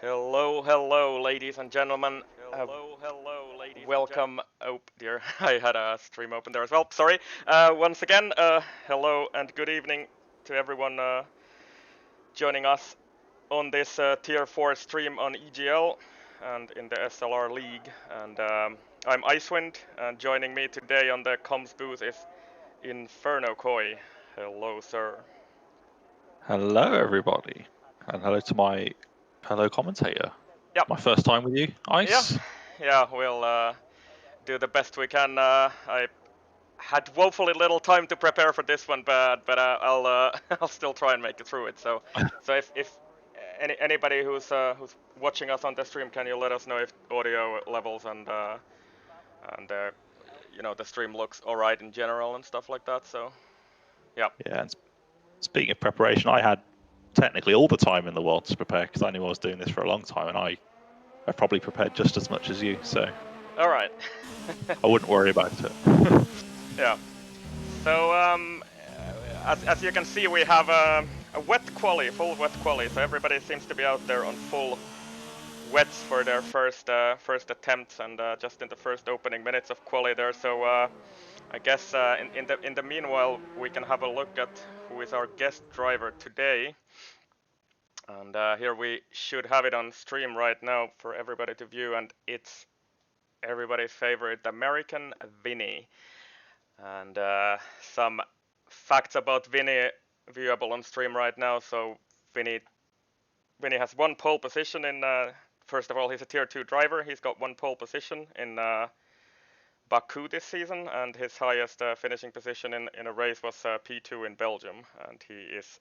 Hello, hello, ladies and gentlemen. Hello, ladies. Welcome. Oh dear, I had a stream open there as well. Sorry. Once again, hello and good evening to everyone joining us on this Tier 4 stream on EGL and in the SLR League. And I'm Icewind, and joining me today on the comms booth is Inferno Koi. Hello, sir. Hello, everybody, and hello to my fellow commentator. Yep. My first time with you, Ice. Yeah, we'll do the best we can. I had woefully little time to prepare for this one, but I'll I'll still try and make it through it. So if anybody who's watching us on the stream, can you let us know if audio levels and you know, the stream looks alright in general and stuff like that. So yeah. Yeah, and speaking of preparation, I had technically all the time in the world to prepare because I knew I was doing this for a long time, and I probably prepared just as much as you, so All right. I wouldn't worry about it. Yeah. So as you can see, we have a wet quali, full wet quali. So everybody seems to be out there on full wets for their first attempts, and just in the first opening minutes of quali there. So I guess in the meanwhile, we can have a look at who is our guest driver today. And here we should have it on stream right now for everybody to view, and it's everybody's favorite American Vinny. And some facts about Vinny viewable on stream right now. So Vinny has one pole position in. First of all, he's a tier 2 driver. He's got one pole position in Baku this season, and his highest finishing position in a race was P2 in Belgium, and he is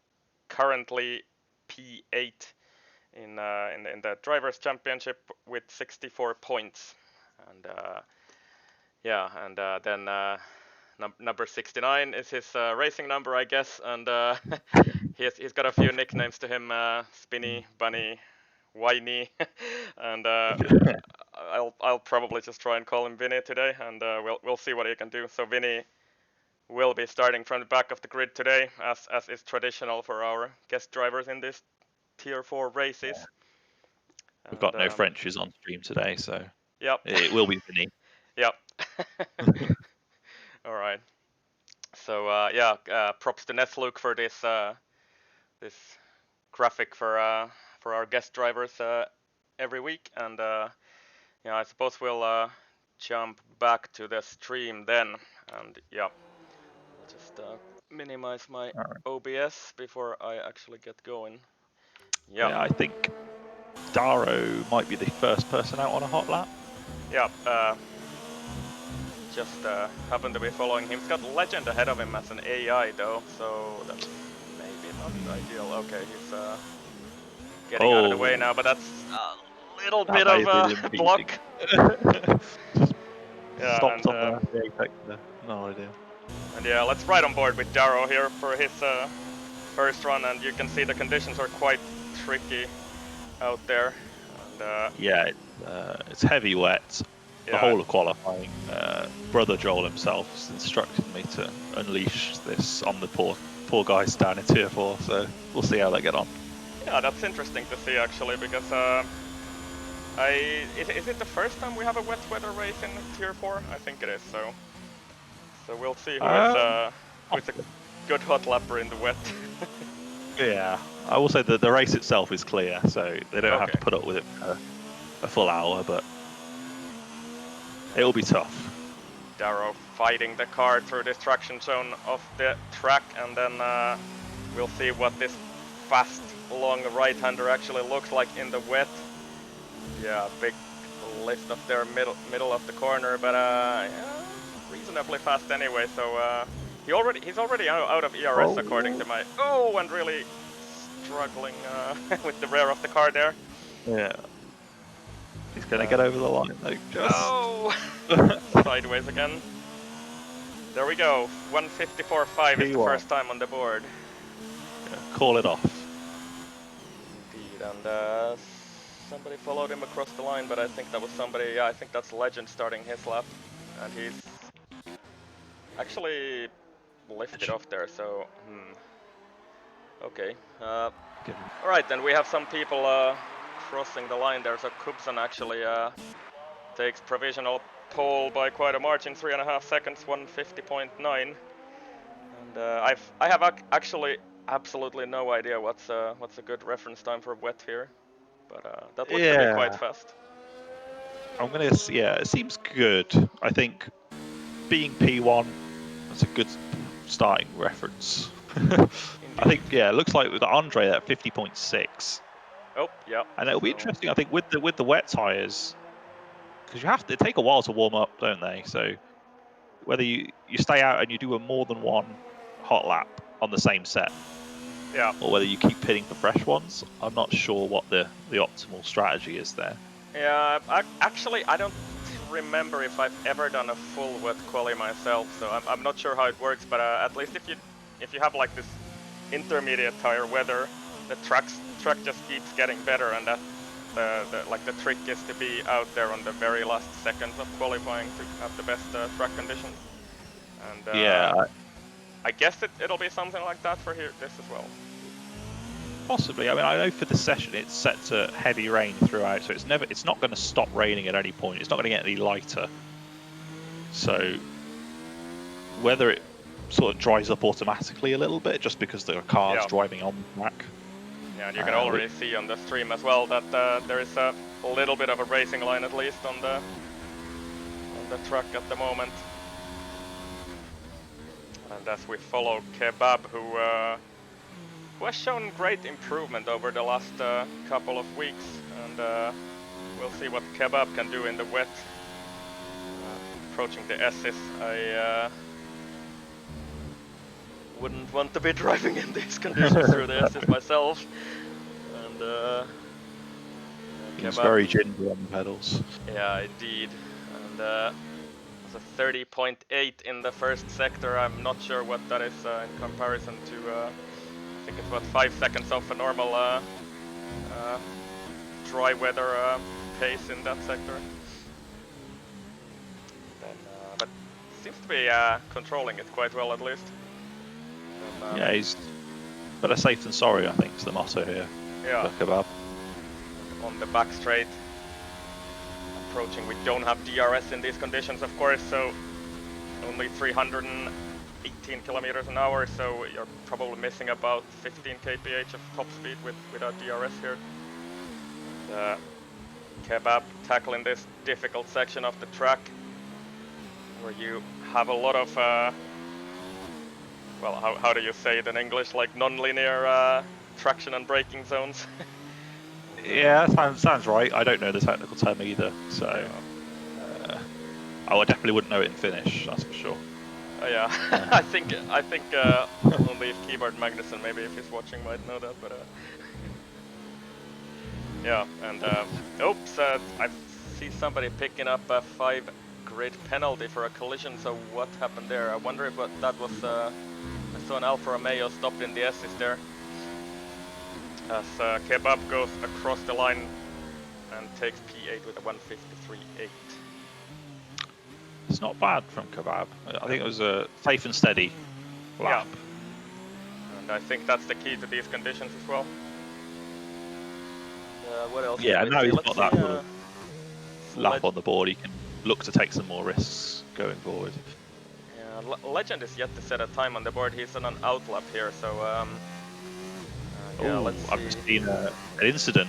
currently P8 in the drivers' championship with 64 points. And yeah, and then number 69 is his racing number, I guess, and he's got a few nicknames to him: Spinny, Bunny, Whiny, and I'll probably just try and call him Vinny today, and we'll see what he can do. So Vinny will be starting from the back of the grid today, as is traditional for our guest drivers in this Tier 4 races. Yeah. We've got no Frenchies on stream today, so yep. It will be Vinny. Yep. All right. So yeah, props to Nethluke for this this graphic for our guest drivers every week, and yeah, I suppose we'll jump back to the stream then, and yeah, I'll just minimize my OBS before I actually get going. Yeah, I think Darrow might be the first person out on a hot lap. Yeah, just happen to be following him. He's got Legend ahead of him as an AI though, so that's maybe not ideal. Okay, he's getting out of the way now, but that's a little bit of a block. Yeah, stopped on the apex there. No idea. And yeah, let's ride on board with Darrow here for his first run, and you can see the conditions are quite tricky out there. And, yeah, it's heavy wet. The whole of qualifying. Brother Joel himself has instructed me to unleash this on the poor guys down in Tier 4, so we'll see how they get on. Yeah, that's interesting to see actually, because is it the first time we have a wet weather race in Tier 4? I think it is, so we'll see who is a good hot lapper in the wet. Yeah, I will say that the race itself is clear, so they don't have to put up with it for a full hour, but it'll be tough. Darrow fighting the car through this traction zone of the track, and then we'll see what this fast, long right-hander actually looks like in the wet. Yeah, big lift up there, middle of the corner, but yeah, reasonably fast anyway. So he's already out of ERS according to my and really struggling with the rear of the car there. Yeah. He's gonna get over the line though. Just sideways again. There we go. 154.5 is the first time on the board. Yeah, call it off. Indeed, and somebody followed him across the line, but I think that was somebody. Yeah, I think that's Legend starting his lap, and he's actually lifted off there. So, okay. All right, then we have some people crossing the line there. So Kubson actually takes provisional pole by quite a margin, 3.5 seconds, 150.9. And I have actually absolutely no idea what's a good reference time for wet here, but that looks to be quite fast. I'm gonna. Yeah, it seems good. I think being P1, that's a good starting reference. I think, yeah, it looks like with Andre at 50.6. Oh, yeah. And it'll be interesting, I think, with the wet tires, because they take a while to warm up, don't they? So whether you stay out and you do a more than one hot lap on the same set, yeah, or whether you keep pitting for fresh ones, I'm not sure what the optimal strategy is there. Yeah, actually, I don't remember if I've ever done a full wet quali myself, so I'm not sure how it works. But at least if you have like this intermediate tire weather, the track just keeps getting better, and that the trick is to be out there on the very last seconds of qualifying to have the best track conditions. And yeah, I guess it'll be something like that for this as well. Possibly. I mean, I know for the session it's set to heavy rain throughout, so it's not going to stop raining at any point. It's not going to get any lighter. So whether it sort of dries up automatically a little bit just because there are cars driving on the track. Yeah, and you can already see on the stream as well that there is a little bit of a racing line at least on the track at the moment. And as we follow Kebab, who has shown great improvement over the last couple of weeks, and we'll see what Kebab can do in the wet. Approaching the S's, I wouldn't want to be driving in these conditions through the S's myself. And he's very gingy on the pedals. Yeah, indeed. And it's a 30.8 in the first sector. I'm not sure what that is in comparison to. I think it's about 5 seconds off a normal dry weather pace in that sector. Then, but seems to be controlling it quite well at least. Yeah, he's better safe than sorry, I think, is the motto here. Yeah. Kebab. On the back straight. Approaching, we don't have DRS in these conditions, of course, so only 318 kilometers an hour, so you're probably missing about 15 kph of top speed without DRS here. And, Kebab tackling this difficult section of the track where you have a lot of well, how do you say it in English, like non-linear traction and braking zones. Yeah, sounds right. I don't know the technical term either, so I definitely wouldn't know it in Finnish, that's for sure. Yeah, I think only if Keyboard Magnussen, maybe if he's watching, might know that, but yeah, and oops, I see somebody picking up a 5-grid penalty for a collision, so what happened there? I wonder if that was, I saw an Alfa Romeo stopped in the S's there. As Kebab goes across the line and takes P8 with a 153.8. It's not bad from Kebab. I think it was a safe and steady lap. Yeah. And I think that's the key to these conditions as well. What else? Yeah, now he's got that sort of lap on the board, he can look to take some more risks going forward. Yeah, Legend is yet to set a time on the board. He's on an out lap here, so yeah, let's see. I've just seen an incident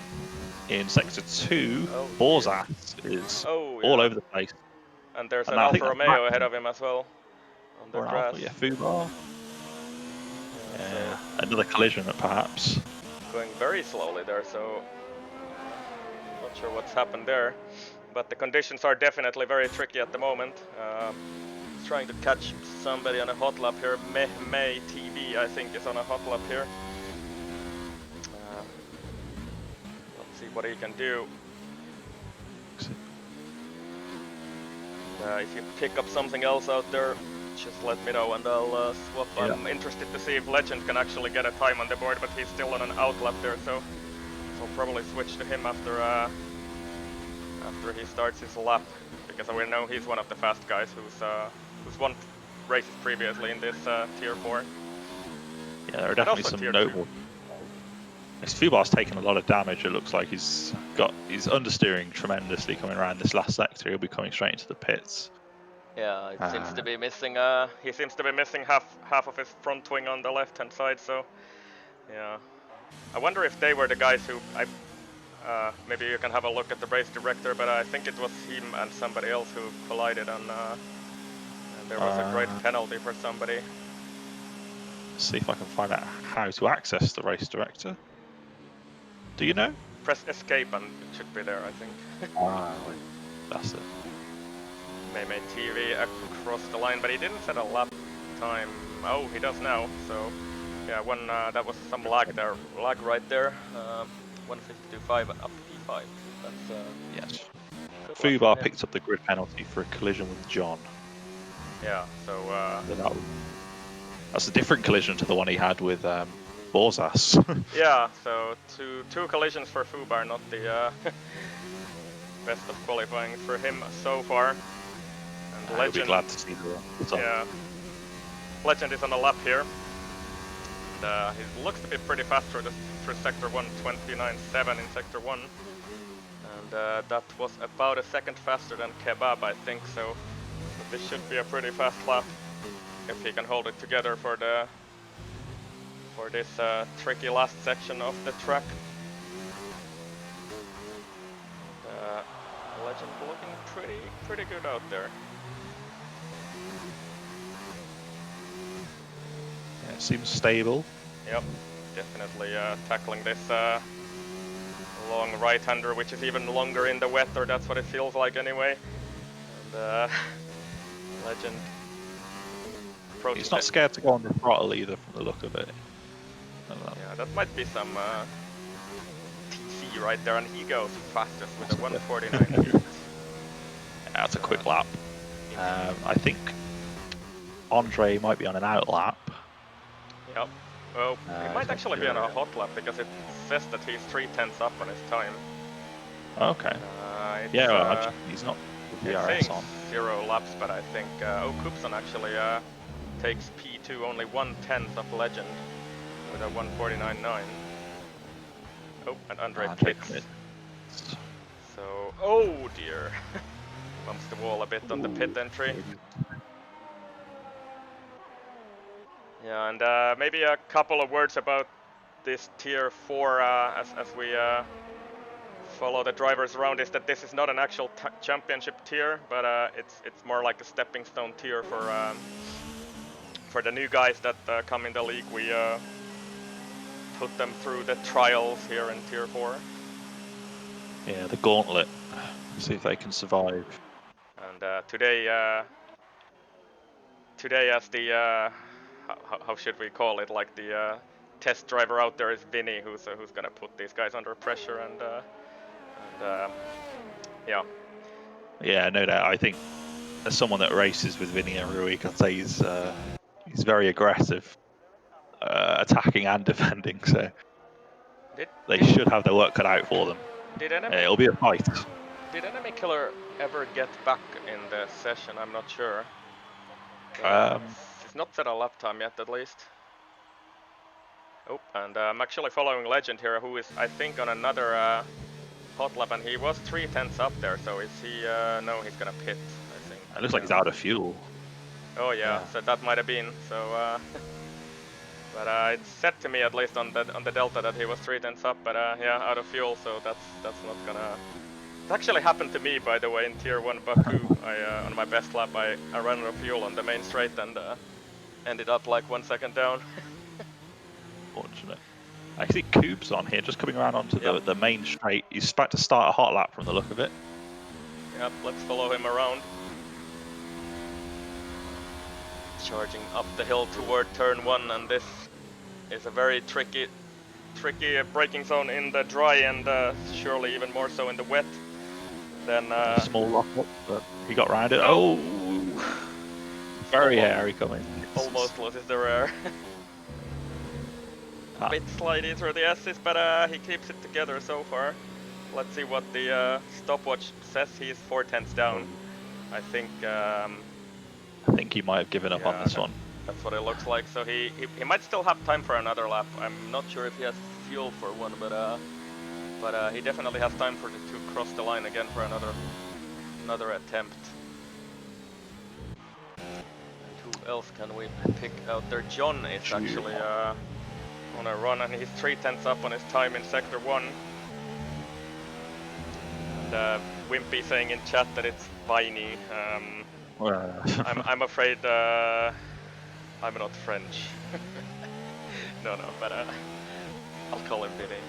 in Sector 2. Borzat is all over the place. And there's an Alfa Romeo ahead of him as well. On the grass. Yeah, Fubar. Yeah, another collision perhaps. Going very slowly there, so not sure what's happened there. But the conditions are definitely very tricky at the moment. Trying to catch somebody on a hot lap here. Mehmei TV, I think, is on a hot lap here. Let's see what he can do. If you pick up something else out there, just let me know and I'll swap. Yeah. I'm interested to see if Legend can actually get a time on the board, but he's still on an out lap there, so I'll probably switch to him after he starts his lap, because we know he's one of the fast guys who's won races previously in this Tier 4. Yeah, there are definitely some notable. His Fubar's taken a lot of damage. It looks like he's understeering tremendously coming around this last sector. He'll be coming straight into the pits. Yeah, it seems to be missing. He seems to be missing half of his front wing on the left-hand side. So, yeah, I wonder if they were the guys who maybe you can have a look at the race director, but I think it was him and somebody else who collided, and there was a great penalty for somebody. See if I can find out how to access the race director. Do you know? Press escape and it should be there, I think. That's it. Maybe TV across the line, but he didn't set a lap time. Oh, he does now. So, yeah, that was some lag right there. 152.5 up P5. That's yes. Fubar picked up the grid penalty for a collision with John. Yeah. So that's a different collision to the one he had with Borzas. Yeah. So two collisions for Fubar, not the best of qualifying for him so far. And I'll be glad to see the yeah. Legend is on a lap here. And he looks to be pretty fast for sector 1, 29.7 in sector 1. And that was about a second faster than Kebab, I think, so this should be a pretty fast lap if he can hold it together for this tricky last section of the track. Legend looking pretty good out there. Yeah, it seems stable. Yep, definitely tackling this long right-hander, which is even longer in the wet, or that's what it feels like anyway. And Legend. He's not scared to go on the throttle either, from the look of it. Yeah, that might be some TC right there, and he goes fastest with a 149. Yeah, that's a quick lap. I think Andre might be on an out lap. Yep. Well, he might actually be on a hot lap because it says that he's 3/10 up on his time. Okay. Yeah, well, he's not with DRS on. 0 laps, but I think Kupson actually takes P2 only 1/10 of Legend with a 149.9. Oh, and Andre pits. So, oh dear. Bumps the wall a bit on the pit entry. Yeah, and maybe a couple of words about this Tier 4 as we follow the drivers around, is that this is not an actual championship tier, but it's more like a stepping stone tier for the new guys that come in the league. We put them through the trials here in Tier 4. Yeah, the gauntlet. See if they can survive. And today as the how should we call it? Like the test driver out there is Vinny, who's gonna put these guys under pressure, and yeah. Yeah, no doubt. I think as someone that races with Vinny every week, I'd say he's very aggressive, attacking and defending. So they should have their work cut out for them. It'll be a fight. Did Enemy Killer ever get back in the session? I'm not sure. He's not set a lap time yet, at least. Oh, and I'm actually following Legend here, who is, I think, on another hot lap, and he was 3/10 up there. So is he? No, he's gonna pit, I think. It looks like he's out of fuel. Oh yeah, so that might have been. So, but it's said to me, at least on the Delta, that he was 3/10 up, but yeah, out of fuel. So that's not gonna. It actually happened to me, by the way, in Tier 1 Baku. On my best lap, I ran out of fuel on the main straight and ended up like 1 second down. Fortunate. I see Coop's on here, just coming around onto the main straight. He's about to start a hot lap from the look of it. Yep, let's follow him around. Charging up the hill toward turn 1, and this is a very tricky braking zone in the dry, and surely even more so in the wet. Then small lock up, but he got round it. Oh, very hairy coming. Almost loses the rear. A bit slidey through the S's, but he keeps it together so far. Let's see what the stopwatch says. He's 4/10 down. I think he might have given up on this one. That's what it looks like. So he might still have time for another lap. I'm not sure if he has fuel for one, but he definitely has time to cross the line again for another attempt. And who else can we pick out there? John is actually on a run, and he's 3/10 up on his time in Sector 1. And Wimpy saying in chat that it's Viney. I'm afraid I'm not French. no, but I'll call him Vinny.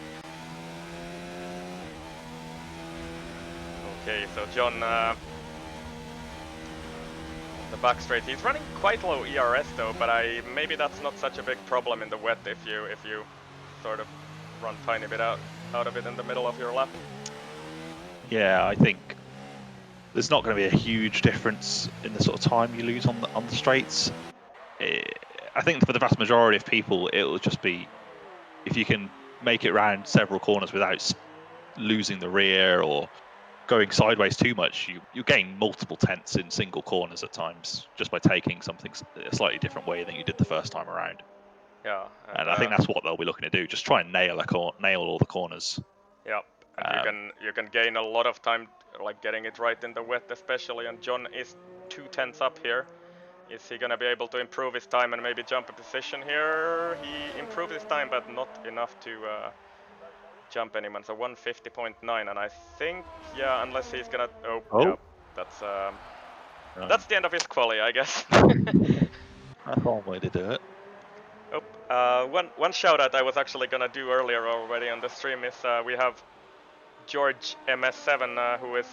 Okay, so John on the back straight. He's running quite low ERS though, but maybe that's not such a big problem in the wet if you sort of run tiny bit out of it in the middle of your lap. Yeah, I think there's not going to be a huge difference in the sort of time you lose on the straights. I think for the vast majority of people, it will just be if you can make it around several corners without losing the rear or going sideways too much, you gain multiple tenths in single corners at times just by taking something a slightly different way than you did the first time around. Yeah, and I think that's what they'll be looking to do. Just try and nail all the corners. Yeah, and you can gain a lot of time, like getting it right in the wet, especially. And John is 2/10 up here. Is he gonna be able to improve his time and maybe jump a position here? He improved his time, but not enough to jump anyone. So 150.9, and I think, yeah, unless he's gonna. Yeah, that's the end of his quali, I guess. That's one way to do it. One shout out I was actually gonna do earlier already on the stream is we have George MS7 who is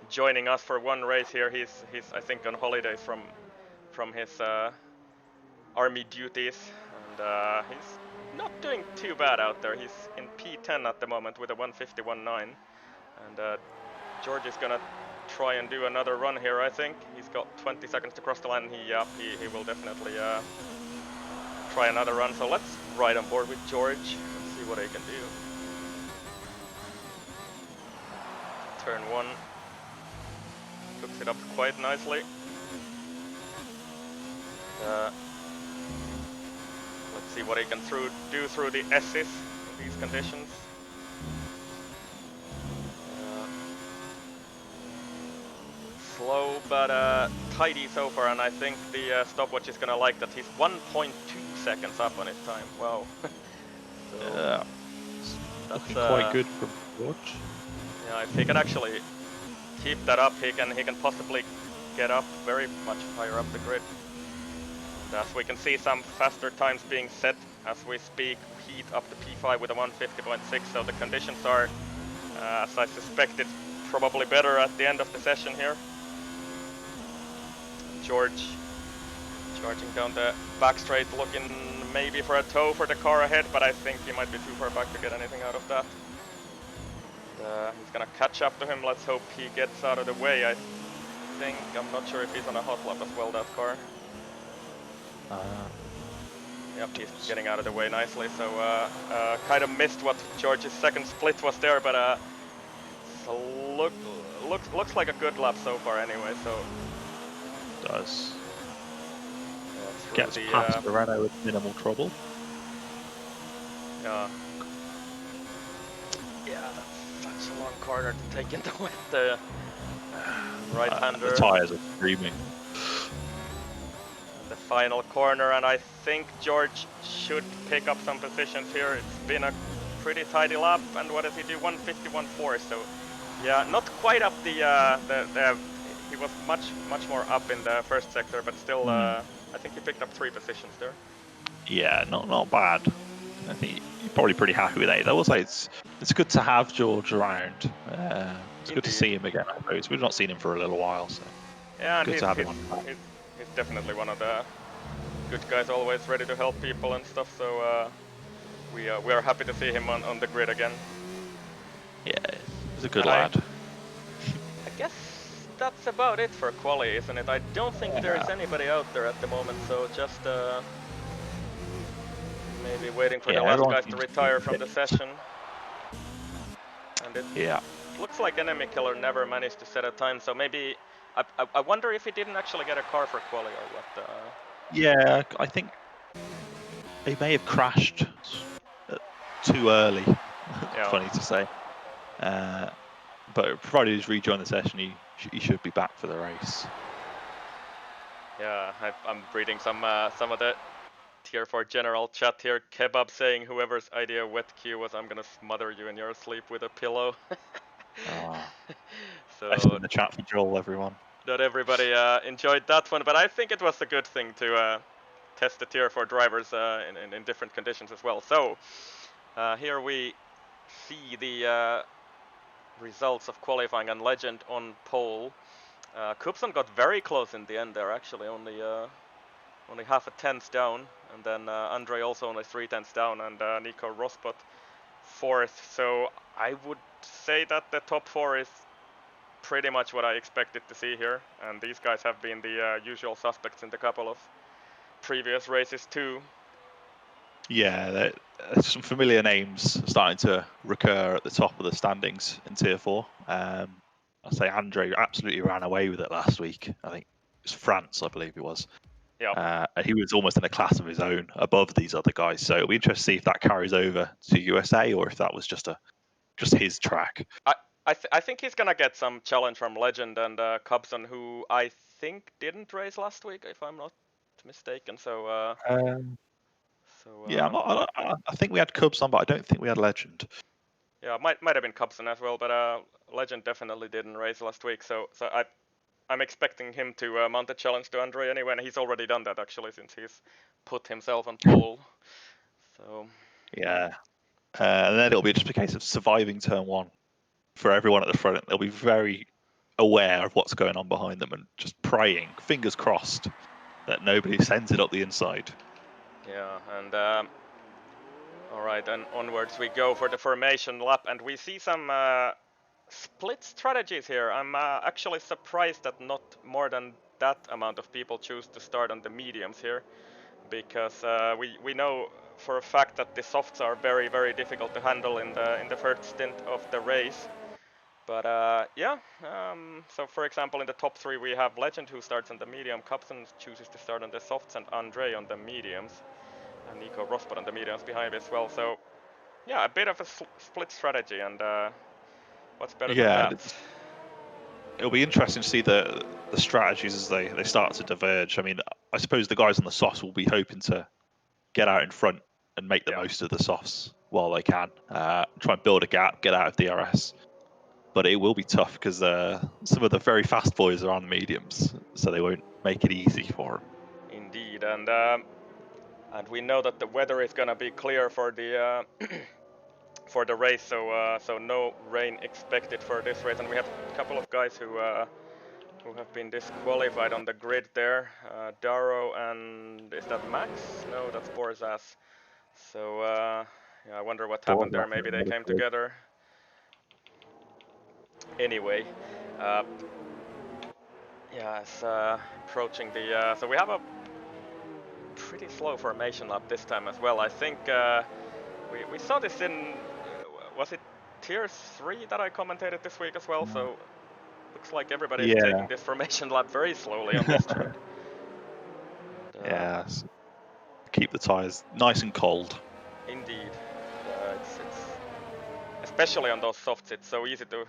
joining us for one race here. He's I think on holidays from his army duties, and he's not doing too bad out there. He's in P10 at the moment with a 151.9, and George is gonna try and do another run here. I think he's got 20 seconds to cross the line. He will definitely try another run. So let's ride on board with George and see what he can do. Turn 1. Cooks it up quite nicely. Let's see what he can do through the S's in these conditions. Slow but tidy so far, and I think the stopwatch is gonna like that. He's 1.2 seconds up on his time. Wow. So, that's quite good from George. Yeah, if he can actually keep that up, he can possibly get up very much higher up the grid. And as we can see, some faster times being set as we speak. Heat up to P5 with a 150.6, so the conditions are, as I suspected, probably better at the end of the session here. George charging down the back straight, looking maybe for a tow for the car ahead, but I think he might be too far back to get anything out of that. He's gonna catch up to him. Let's hope he gets out of the way. I think, I'm not sure if he's on a hot lap as well, that car. Yep, he's getting out of the way nicely. So kind of missed what George's second split was there, but looks like a good lap so far anyway. So does. Gets past the Renault with minimal trouble. Yeah. Yeah, that's such a long corner to take into with the right-hander. The tyres are screaming. The final corner, and I think George should pick up some positions here. It's been a pretty tidy lap, and what does he do? 151.4. So yeah, not quite up the he was much more up in the first sector, but still I think he picked up 3 positions there. Yeah, not bad. I think you're probably pretty happy with that. I will say it's good to have George around. It's good to see him again, I suppose. We've not seen him for a little while, so yeah, and good to have him on. He's definitely one of the good guys, always ready to help people and stuff. So we are happy to see him on the grid again. Yeah, he's a good lad. I guess that's about it for quali, isn't it? I don't think there is anybody out there at the moment, so just maybe waiting for the last guys to retire from the session. And it looks like Enemy Killer never managed to set a time, so maybe I wonder if he didn't actually get a car for quali or what. Yeah, I think they may have crashed too early. Yeah. Funny to say. But provided he's rejoined the session, he should be back for the race. Yeah, I'm reading some of the Tier 4 general chat here. Kebab saying whoever's idea wet queue was, I'm gonna smother you in your sleep with a pillow. So So in the chat for Joel, everyone. not everybody enjoyed that one, but I think it was a good thing to test the Tier 4 drivers in different conditions as well. So here we see the results of qualifying, and Legend on pole. Kupson got very close in the end there, actually, only half a tenth down, and then Andre also only 3/10 down, and Nico Rosberg fourth. So I would say that the top four is pretty much what I expected to see here, and these guys have been the usual suspects in the couple of previous races too. Yeah, there's some familiar names starting to recur at the top of the standings in Tier 4. I'll say Andre absolutely ran away with it last week. I think it was France, I believe it was. Yeah. He was almost in a class of his own above these other guys. So it'll be interesting to see if that carries over to USA or if that was just his track. I think he's gonna get some challenge from Legend and Cubson, who I think didn't race last week, if I'm not mistaken. So yeah, I think we had Cubs on, but I don't think we had Legend. Yeah, might have been Cubson as well, but Legend definitely didn't race last week. So I'm expecting him to mount a challenge to Andre anyway, and he's already done that actually since he's put himself on pole. So yeah, and then it'll be just a case of surviving turn one for everyone at the front. They'll be very aware of what's going on behind them and just praying, fingers crossed, that nobody sends it up the inside. yeah, and all right, and onwards we go for the formation lap, and we see some split strategies here. I'm actually surprised that not more than that amount of people choose to start on the mediums here, because we know for a fact that the softs are very difficult to handle in the first stint of the race. But yeah, so for example in the top three we have Legend, who starts on the medium, Cubson chooses to start on the softs, and Andre on the mediums, and Nico Rosberg on the mediums behind as well. So yeah, a bit of a split strategy, and what's better than that? It'll be interesting to see the strategies as they start to diverge. I mean, I suppose the guys on the softs will be hoping to get out in front and make the most of the softs while they can. Try and build a gap, get out of DRS. But it will be tough because some of the very fast boys are on the mediums, so they won't make it easy for them. Indeed, and we know that the weather is gonna be clear for the for the race, so no rain expected for this race, and we have a couple of guys who have been disqualified on the grid there. Darrow and is that Max? No, that's Borzas. So yeah, I wonder what happened there. Maybe they came together. Anyway, yeah, it's approaching the. So we have a pretty slow formation lap this time as well. I think we saw this in was it Tier 3 that I commentated this week as well. So looks like everybody is taking this formation lap very slowly on this track. Yeah, keep the tyres nice and cold. Indeed, it's especially on those softs. It's so easy to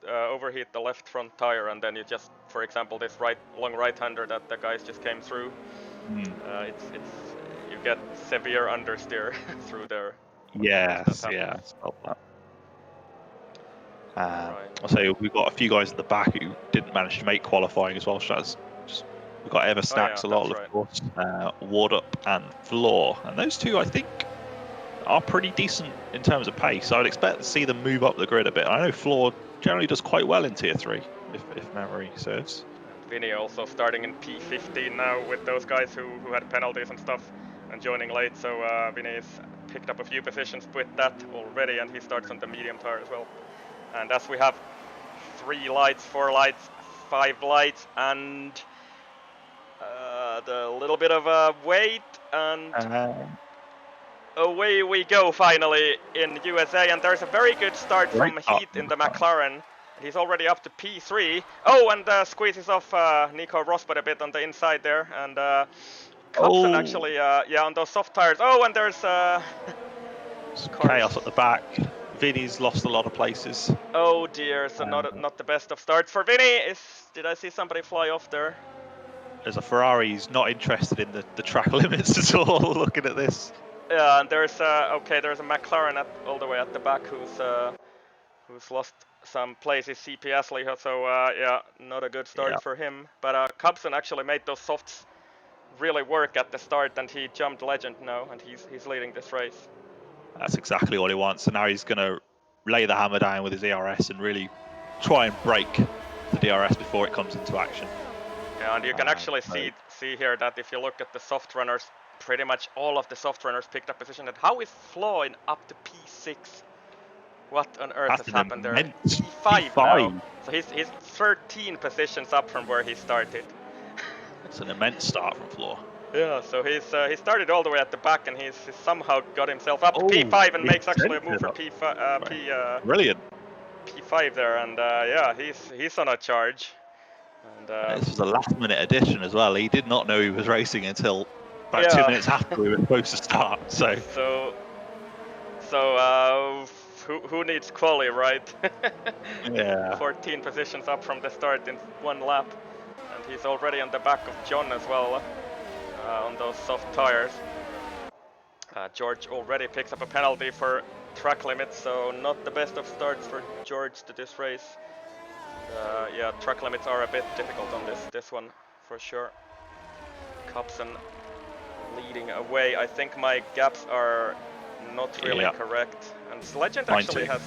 overheat the left front tire, and then you just, for example, this long right-hander that the guys just came through. It's you get severe understeer through there. Yes, yeah. I'll say we've got a few guys at the back who didn't manage to make qualifying as well, Shaz. We've got Ever Snacks, a lot of course, Wardup and Floor, and those two I think are pretty decent in terms of pace. I would expect to see them move up the grid a bit. I know Floor generally does quite well in Tier 3, if memory serves. Vinny also starting in P15 now with those guys who had penalties and stuff and joining late, so Vinny's picked up a few positions with that already, and he starts on the medium tire as well. And as we have 3 lights, 4 lights, 5 lights, and the little bit of a wait, and away we go finally in USA, and there's a very good start from Heath in the McLaren. He's already up to P3. Oh, and squeezes off Nico Rosberg a bit on the inside there, and Cubson actually, yeah, on those soft tires. Oh, and there's Chaos at the back. Vinny's lost a lot of places. Oh dear, so not the best of starts for Vinny. Did I see somebody fly off there? There's a Ferrari who's not interested in the track limits at all, looking at this. Yeah, and there's there's a McLaren all the way at the back who's lost some places, CPS-ly, so yeah, not a good start for him. But Cubson actually made those softs really work at the start, and he jumped legend now, and he's leading this race. That's exactly what he wants, and now he's going to lay the hammer down with his ERS and really try and break the DRS before it comes into action. Yeah, and you can actually see here that if you look at the soft runners, pretty much all of the soft runners picked up position. And how is Flaw in up to P6? What on earth has happened there? P5 now. So he's 13 positions up from where he started. It's an immense start from Flaw. Yeah, so he started all the way at the back, and he's somehow got himself up to P5 and makes actually a move for P5. Brilliant. P5 there, and yeah, he's on a charge. And this was a last-minute addition as well. He did not know he was racing until about 2 minutes after we were supposed to start. So who needs quali, right? Yeah. 14 positions up from the start in one lap, and he's already on the back of John as well on those soft tires. George already picks up a penalty for track limits, so not the best of starts for George to this race. Yeah, track limits are a bit difficult on this one for sure. Cubson leading away. I think my gaps are not really correct, and Legend actually has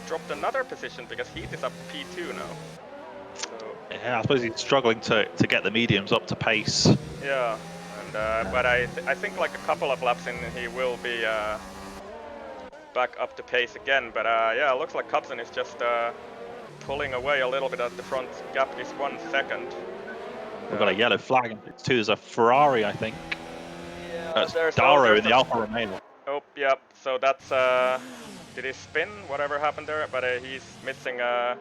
dropped another position because Heat is up P2 now. So yeah, I suppose he's struggling to get the mediums up to pace. Yeah, and but I think like a couple of laps in he will be back up to pace again. But yeah, it looks like Cubson is just pulling away a little bit at the front. Gap is 1 second. We've got a yellow flag. It's to a Ferrari, I think. Yeah, that's Daro in the Alfa Romeo. Oh, yeah. So that's did he spin? Whatever happened there? But he's missing a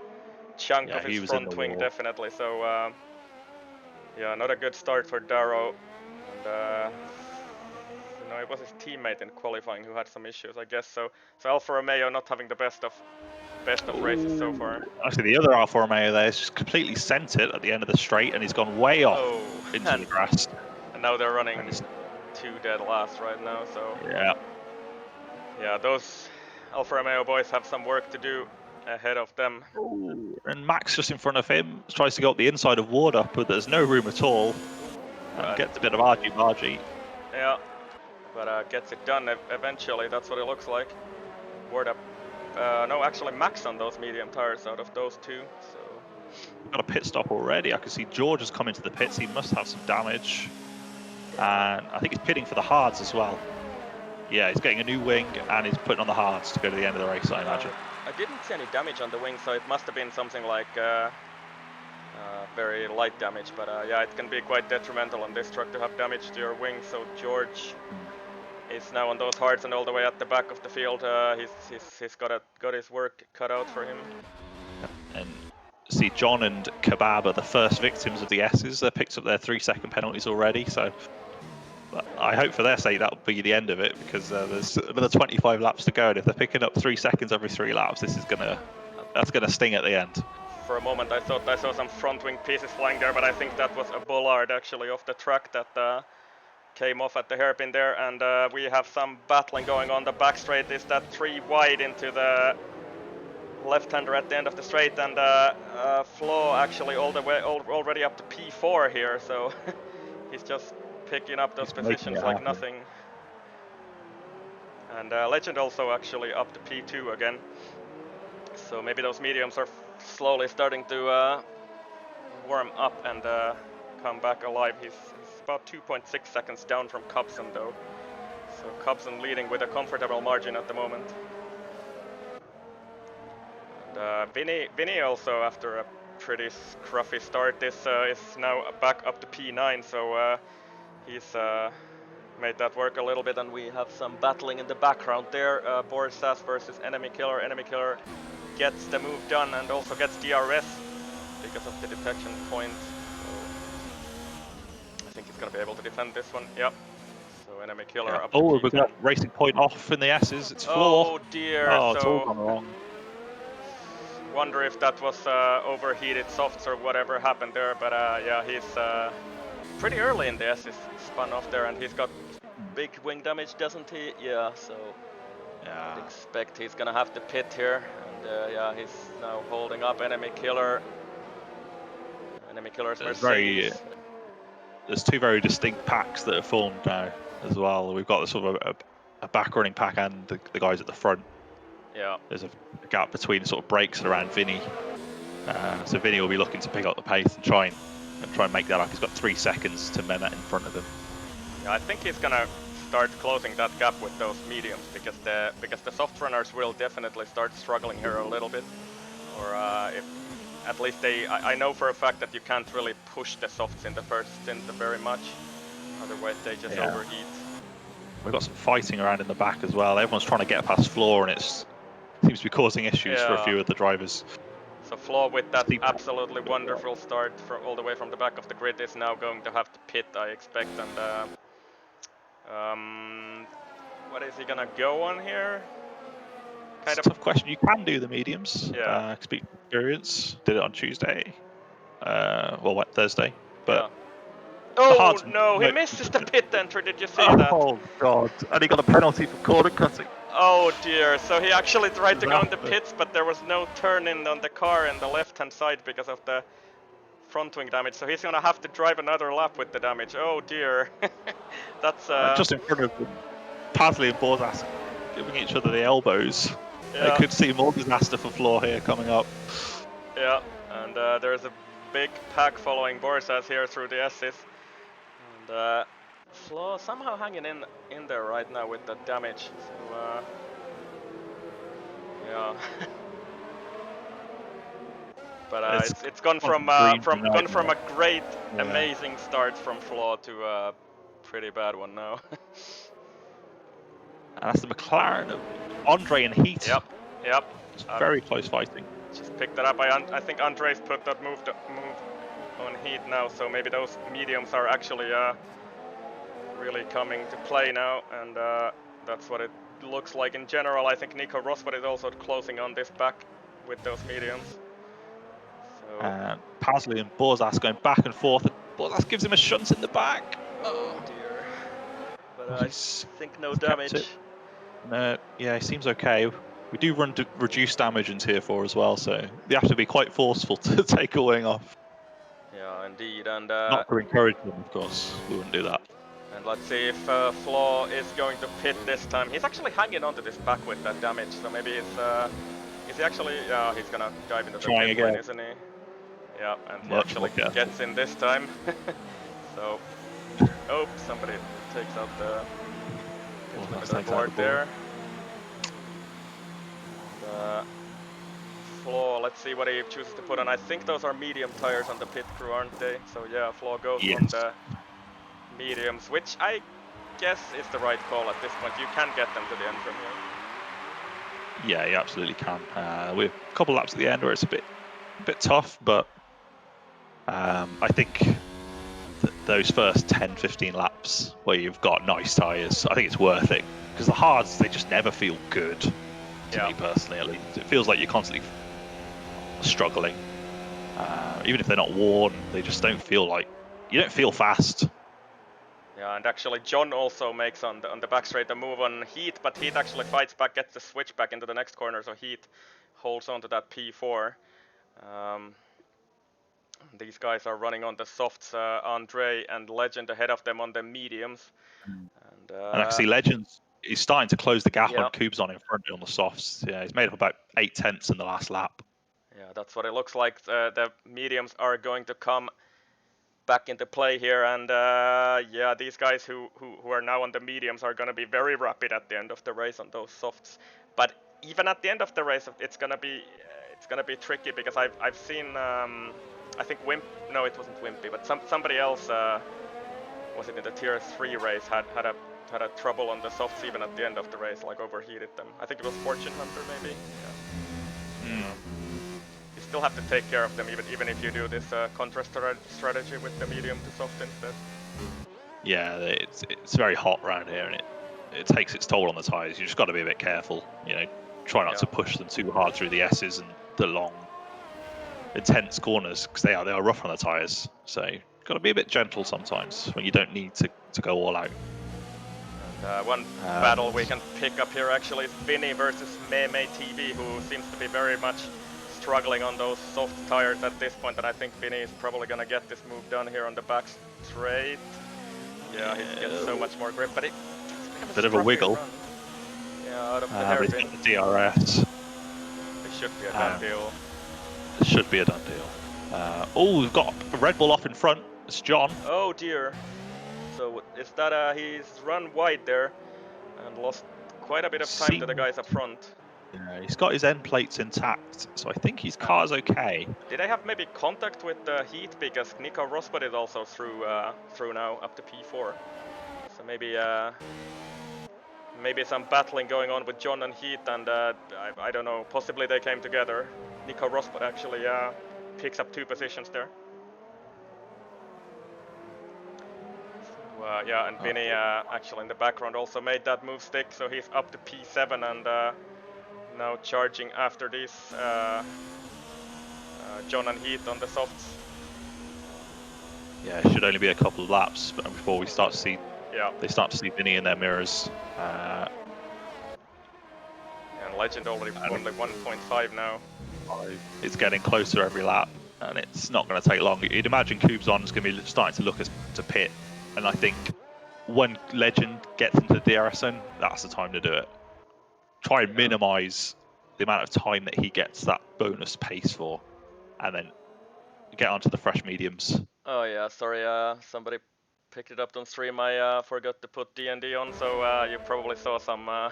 chunk of his front wing, definitely. So yeah, not a good start for Daro. And you know, it was his teammate in qualifying who had some issues, I guess. So Alfa Romeo not having the best of races so far. Actually, the other Alfa Romeo there is just completely sent it at the end of the straight, and he's gone way off into the grass. And now they're running 2 dead last right now. So yeah, those Alfa Romeo boys have some work to do ahead of them. Ooh. And Max just in front of him tries to go up the inside of Ward up, but there's no room at all. And gets a bit of argy-bargy. Yeah, but gets it done eventually. That's what it looks like. Ward up. No, actually Max on those medium tires out of those two. So we've got a pit stop already. I can see George has come into the pits. He must have some damage. And I think he's pitting for the hards as well. Yeah, he's getting a new wing and he's putting on the hards to go to the end of the race, I imagine. I didn't see any damage on the wing, so it must have been something like very light damage. But yeah, it can be quite detrimental on this truck to have damage to your wing. So George is now on those hards and all the way at the back of the field. He's got his work cut out for him. And see, John and Kebab are the first victims of the S's. They picked up their 3-second penalties already. So I hope for their sake that'll be the end of it, because there's another 25 laps to go, and if they're picking up 3 seconds every 3 laps, that's gonna sting at the end. For a moment, I thought I saw some front wing pieces flying there, but I think that was a bollard actually off the track that came off at the hairpin there, and we have some battling going on. The back straight is that 3 wide into the left-hander at the end of the straight, and Flaw actually all the way already up to P4 here, so he's just picking up those positions like nothing. And Legend also actually up to P2 again, so maybe those mediums are slowly starting to warm up and come back alive. He's about 2.6 seconds down from Cubson though, so Cubson leading with a comfortable margin at the moment. And Vinny also, after a pretty scruffy start, is now back up to P9, so he's made that work a little bit, and we have some battling in the background there. Boris Sass versus Enemy Killer. Enemy Killer gets the move done and also gets DRS because of the detection point. So I think he's gonna be able to defend this one. Yep. So enemy killer Yeah. up to Oh, we've P10. got Racing Point off in the S's. It's floor. Oh dear, Oh, it's all so gone wrong. wonder if that was overheated softs or whatever happened there, but yeah, he's pretty early in the S's spun off there, and he's got big wing damage, doesn't he? Yeah, so Yeah. I'd expect he's gonna have to pit here, and yeah, he's now holding up enemy killer. Enemy killer's Mercedes. There's two very distinct packs that are formed now as well. We've got sort of a back running pack and the guys at the front. Yeah. There's a gap between sort of brakes and around Vinny. So Vinny will be looking to pick up the pace and try and make that up. He's got 3 seconds to Mehmet in front of him. Yeah, I think he's gonna start closing that gap with those mediums because the soft runners will definitely start struggling here a little bit, or if at least I know for a fact that you can't really push the softs in the first stint very much, otherwise they just overheat. We've got some fighting around in the back as well. Everyone's trying to get past floor, and it seems to be causing issues for a few of the drivers. So Flaw with that absolutely wonderful start all the way from the back of the grid is now going to have to pit, I expect, and what is he gonna go on here? It's a tough question. You can do the mediums. Yeah. Speak from experience. Did it on Tuesday. Well, Thursday. But oh no, he misses the pit entry. Did you see that? Oh god! And he got a penalty for corner cutting. Oh dear. So he actually tried to go in the pits, but there was no turn in on the car in the left-hand side because of the front wing damage. So he's gonna have to drive another lap with the damage. Oh dear. That's just in front of them, Pasley and Borzas giving each other the elbows. Yeah. I could see more disaster for Floor here coming up. Yeah, and there's a big pack following Borzas here through the S's. And Flaw somehow hanging in there right now with the damage. So yeah. But it's gone from a great, amazing start from Flaw to a pretty bad one now. And that's the McLaren of Andre in heat. Yep. It's very close fighting. Just picked that up. I think Andre's put that move on heat now, so maybe those mediums are actually really coming to play now, and that's what it looks like in general. I think Nico Rosberg is also closing on this back with those mediums. So. And Pasley and Borzas going back and forth, and Borzas gives him a shunt in the back. Oh dear. But I think no damage. Yeah, he seems okay. We do run to reduce damage in Tier 4 as well, so you have to be quite forceful to take a wing off. Yeah, indeed, and not to encourage them, of course. We wouldn't do that. And let's see if Flaw is going to pit this time. He's actually hanging onto this back with that damage, so maybe it's is he actually? Yeah, he's gonna dive into the pit lane, isn't he? Yeah, and he actually gets in this time. So, oh, somebody takes out the board there. Flaw, let's see what he chooses to put on. I think those are medium tires on the pit crew, aren't they? So yeah, Flaw goes on the mediums, which I guess is the right call at this point. You can get them to the end from here. Yeah, you absolutely can. We have a couple laps at the end where it's a bit tough, but I think those first 10-15 laps where you've got nice tyres, I think it's worth it, because the hards, they just never feel good, to me personally at least. It feels like you're constantly struggling. Even if they're not worn, they just don't feel like, you don't feel fast. Yeah, and actually John also makes on the back straight a move on Heat, but Heat actually fights back, gets the switch back into the next corner, so Heat holds on to that P4. These guys are running on the softs, Andre and Legend ahead of them on the mediums. And I can see Legends, he's starting to close the gap on Kubes in front on the softs. Yeah, he's made up about 8 tenths in the last lap. Yeah, that's what it looks like. The mediums are going to come back into play here, and yeah, these guys who are now on the mediums are going to be very rapid at the end of the race on those softs. But even at the end of the race, it's going to be tricky, because I've seen I think no, it wasn't Wimpy, but somebody else was it in the Tier 3 race had a trouble on the softs even at the end of the race, like overheated them. I think it was Fortune Hunter maybe. Yeah. You still have to take care of them even if you do this contrast strategy with the medium to soft instead. Yeah, it's very hot around here, and it takes its toll on the tyres. You just got to be a bit careful, you know. Try not to push them too hard through the S's and the long, intense corners, because they are rough on the tyres. So you've got to be a bit gentle sometimes when you don't need to go all out. And one battle we can pick up here actually is Vinny versus Meme TV, who seems to be very much struggling on those soft tires at this point, and I think Vinny is probably gonna get this move done here on the back straight. Yeah, he gets so much more grip, but it's bit of a wiggle. Run. Yeah, out of the hairpin. The DRS. It should be a done deal. It should be a done deal. Oh, we've got a Red Bull off in front. It's John. Oh dear. So is that he's run wide there and lost quite a bit of time to the guys up front. Yeah, he's got his end plates intact, so I think his car's okay. Did I have maybe contact with Heat, because Nico Rosberg is also through now up to P4. So maybe some battling going on with John and Heat, and I don't know, possibly they came together. Nico Rosberg actually picks up 2 positions there. So, yeah, and Vinny actually in the background also made that move stick, so he's up to P7 and now charging after this John and Heat on the softs. Yeah, it should only be a couple of laps before we start to see. Yeah. They start to see Vinny in their mirrors. And Legend already only 1.5 now. It's getting closer every lap, and it's not going to take long. You'd imagine Cubeson's going to be starting to look to pit, and I think when Legend gets into the DRS zone, that's the time to do it. Try and minimise the amount of time that he gets that bonus pace for, and then get onto the fresh mediums. Oh yeah, sorry, somebody picked it up on stream. I forgot to put D&D on, so you probably saw some I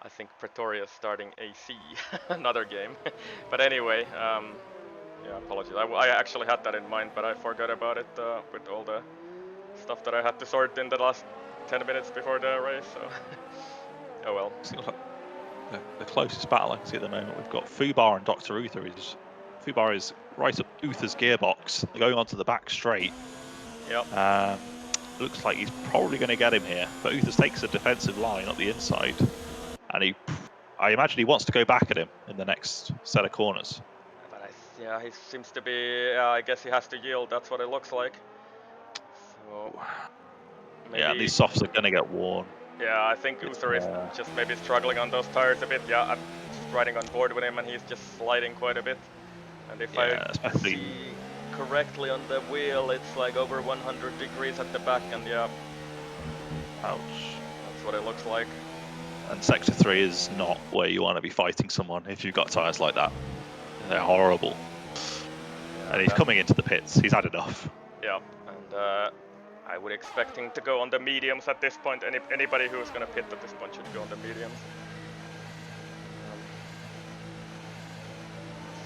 think Pretoria starting AC, another game. But anyway, yeah, apologies. I actually had that in mind, but I forgot about it with all the stuff that I had to sort in the last 10 minutes before the race, so oh well. The closest battle I can see at the moment, we've got Fubar and Dr. Uther. Fubar is right up Uther's gearbox, going onto the back straight. Yep. Looks like he's probably going to get him here, but Uther takes a defensive line up the inside, and I imagine he wants to go back at him in the next set of corners. But yeah, he seems to be, I guess he has to yield, that's what it looks like. So, maybe... Yeah, these softs are going to get worn. Yeah, I think Uther is just maybe struggling on those tires a bit. Yeah, I'm just riding on board with him, and he's just sliding quite a bit. And if I see correctly on the wheel, it's like over 100 degrees at the back, and yeah. Ouch. That's what it looks like. And Sector 3 is not where you want to be fighting someone if you've got tyres like that. They're horrible. Yeah, and he's coming into the pits. He's had enough. Yeah, and I would expect him to go on the mediums at this point. Anybody who is going to pit at this point should go on the mediums.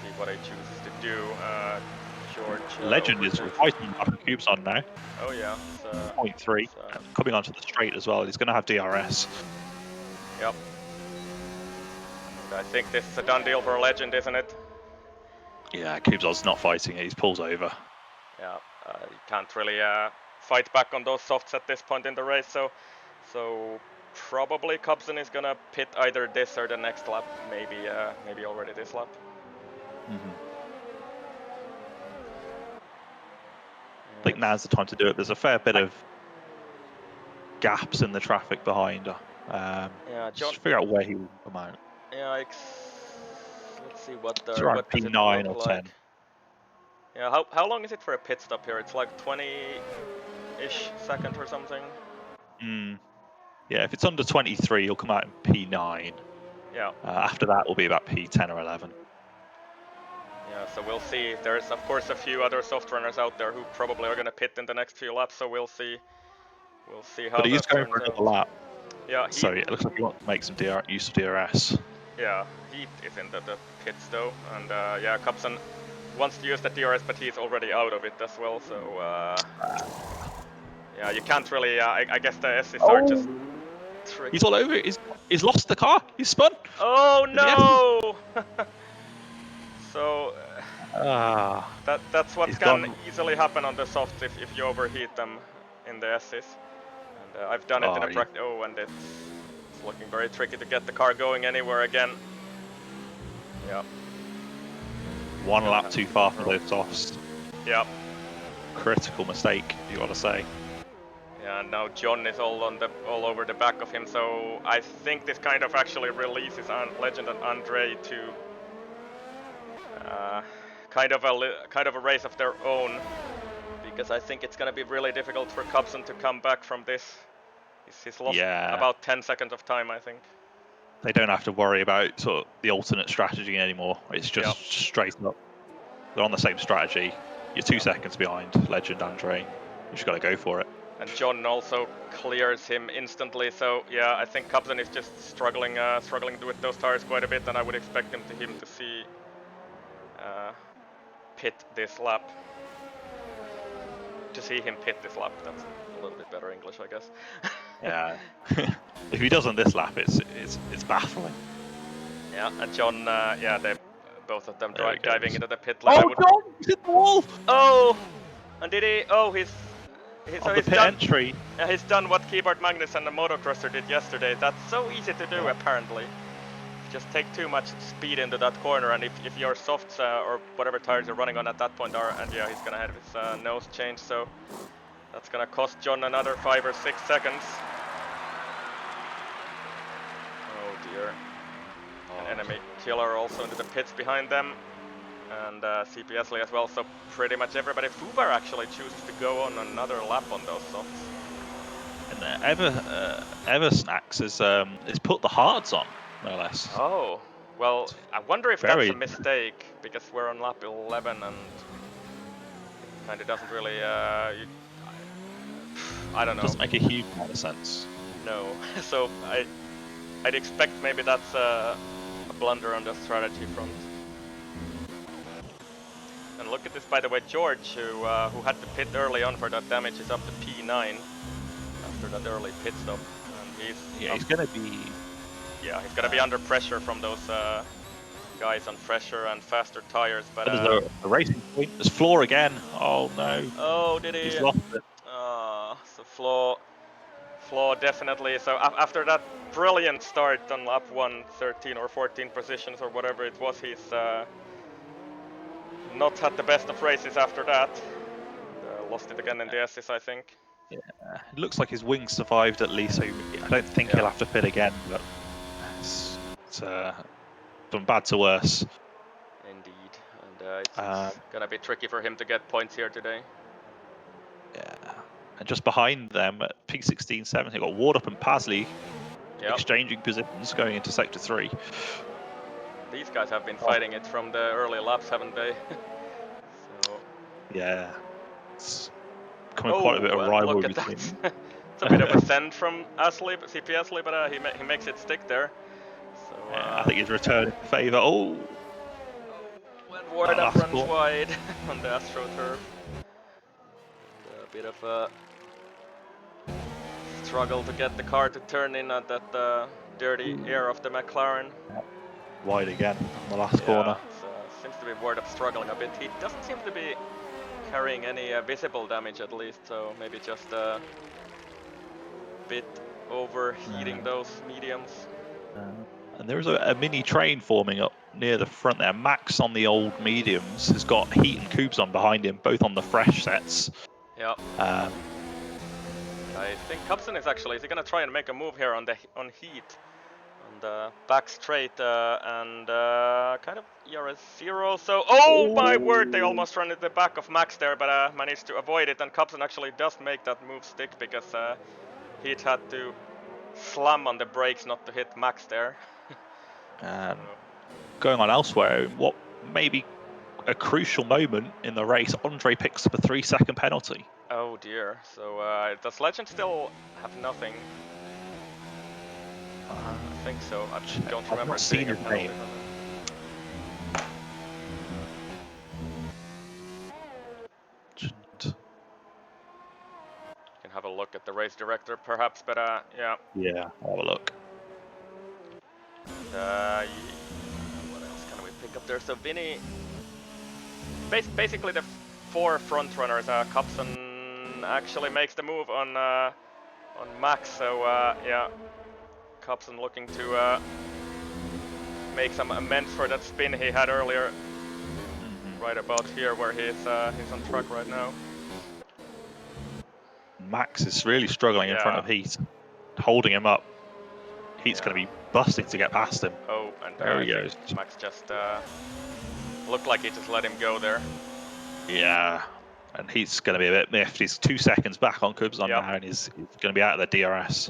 See what he chooses to do. George. Legend is fighting up the cubes on now. Oh yeah. 0.3. Coming onto the straight as well. He's going to have DRS. Yep. I think this is a done deal for Legend, isn't it? Yeah, Cubeson's not fighting it. He pulls over. Yeah, you can't really fight back on those softs at this point in the race, so probably Cubson is gonna pit either this or the next lap, maybe already this lap. I think now's the time to do it. There's a fair bit of gaps in the traffic behind. Yeah, John, just figure out where he will come out. Yeah, let's see what the what P9 or 10. Yeah, how long is it for a pit stop here? It's like 20-ish seconds or something. Yeah, if it's under 23, you'll come out in P9. Yeah. After that, will be about P10 or 11. Yeah, so we'll see. There's of course a few other soft runners out there who probably are going to pit in the next few laps. So we'll see. We'll see how. But he's going for another lap. Yeah. So it looks like he wants to make some use of DRS. Yeah, Heat is in the pits though, and yeah, Cubson wants to use the DRS, but he's already out of it as well. So yeah, you can't really. I guess the S's are just. Tricky. He's all over it. He's lost the car. He's spun. Oh no! So That's what He's can gone. easily happen on the softs if you overheat them in the S's. And I've done it in a Oh, practice. Oh, and it's looking very tricky to get the car going anywhere again. Yeah. one Gonna lap have too to far for control. those softs. Yeah. Critical mistake, you got to say. Yeah, and now John is all over the back of him, so I think this kind of actually releases Legend and Andre to kind of a race of their own, because I think it's gonna be really difficult for Cubson to come back from this. He's lost about 10 seconds of time, I think. They don't have to worry about sort of the alternate strategy anymore. It's just straight up. They're on the same strategy. You're 2 seconds behind Legend Andre. You just got to go for it. And John also clears him instantly. So yeah, I think Cubson is just struggling with those tires quite a bit, and I would expect him to see pit this lap. To see him pit this lap. That's a little bit better English, I guess. Yeah. If he doesn't this lap, it's baffling. Yeah, and John, they both of them diving into the pit lane. lane. Oh, John! He's hit the wall! Oh! And did he? Oh, he's on the pit entry. He's done what Keyboard Magnus and the Motocrosser did yesterday. That's so easy to do, apparently. Just take too much speed into that corner, and if your softs or whatever tires you're running on at that point are, and yeah, he's gonna have his nose change, so that's gonna cost John another 5 or 6 seconds. Oh dear. An enemy killer also into the pits behind them, and CPSly as well, so pretty much everybody. Fubar actually chooses to go on another lap on those softs. And Eversnacks is put the hards on, no less. Oh, well, I wonder if that's a mistake, because we're on lap 11 and it kind of doesn't really, I don't know. Doesn't make a huge amount of sense. No, so I'd expect maybe that's a blunder on the strategy front. And look at this, by the way, George, who had to pit early on for that damage, is up to P9 after that early pit stop. And he's gonna be... Yeah, he's gonna be under pressure from those guys on fresher and faster tires, but... There's a racing point. There's Floor again. Oh no. Oh, did he? He's lost it. So Flaw definitely. So after that brilliant start on lap 1, 13 or 14 positions or whatever it was, he's not had the best of races after that. Lost it again in the S's, I think. Yeah, it looks like his wings survived at least, so I don't think he'll have to pit again, but it's from bad to worse. Indeed, and it's gonna be tricky for him to get points here today. Yeah, and just behind them at P16, 17, you've got Wardup and Pasley exchanging positions going into Sector 3. These guys have been fighting it from the early laps, haven't they? So... Yeah, it's becoming quite a bit of rivalry between them. It's a bit of a send from CPSly, but he makes it stick there. So, I think he's returning favour. Oh! When Wardup runs wide on the AstroTurf. And a bit of a struggle to get the car to turn in at that dirty air of the McLaren. Wide again on the last corner. Seems to be Wardup struggling a bit. He doesn't seem to be carrying any visible damage at least, so maybe just a bit overheating those mediums. And there is a mini train forming up near the front there. Max on the old mediums has got Heat and Coops on behind him, both on the fresh sets. Yeah. I think Cubson is he gonna try and make a move here on Heat, on the back straight, and kind of ERS0. So, oh my word, they almost run at the back of Max there, but managed to avoid it. And Cubson actually does make that move stick, because Heat had to slam on the brakes not to hit Max there. Going on elsewhere, what may be a crucial moment in the race, Andre picks up a 3-second penalty. Oh dear, so does Legend still have nothing? I think so, I don't remember seeing his name. Can have a look at the race director perhaps, but yeah. Yeah, I'll have a look. What else can we pick up there? So Vinny basically the 4 front runners. Cobson actually makes the move on Max, so yeah, Cobson looking to make some amends for that spin he had earlier. Right about here where he's on track right now. Max is really struggling in front of Heat, holding him up. Heat's going to be busting to get past him. Oh, and there he goes. Max just looked like he just let him go there. Yeah, and Heat's going to be a bit miffed. He's 2 seconds back on Cubzon now, and he's going to be out of the DRS.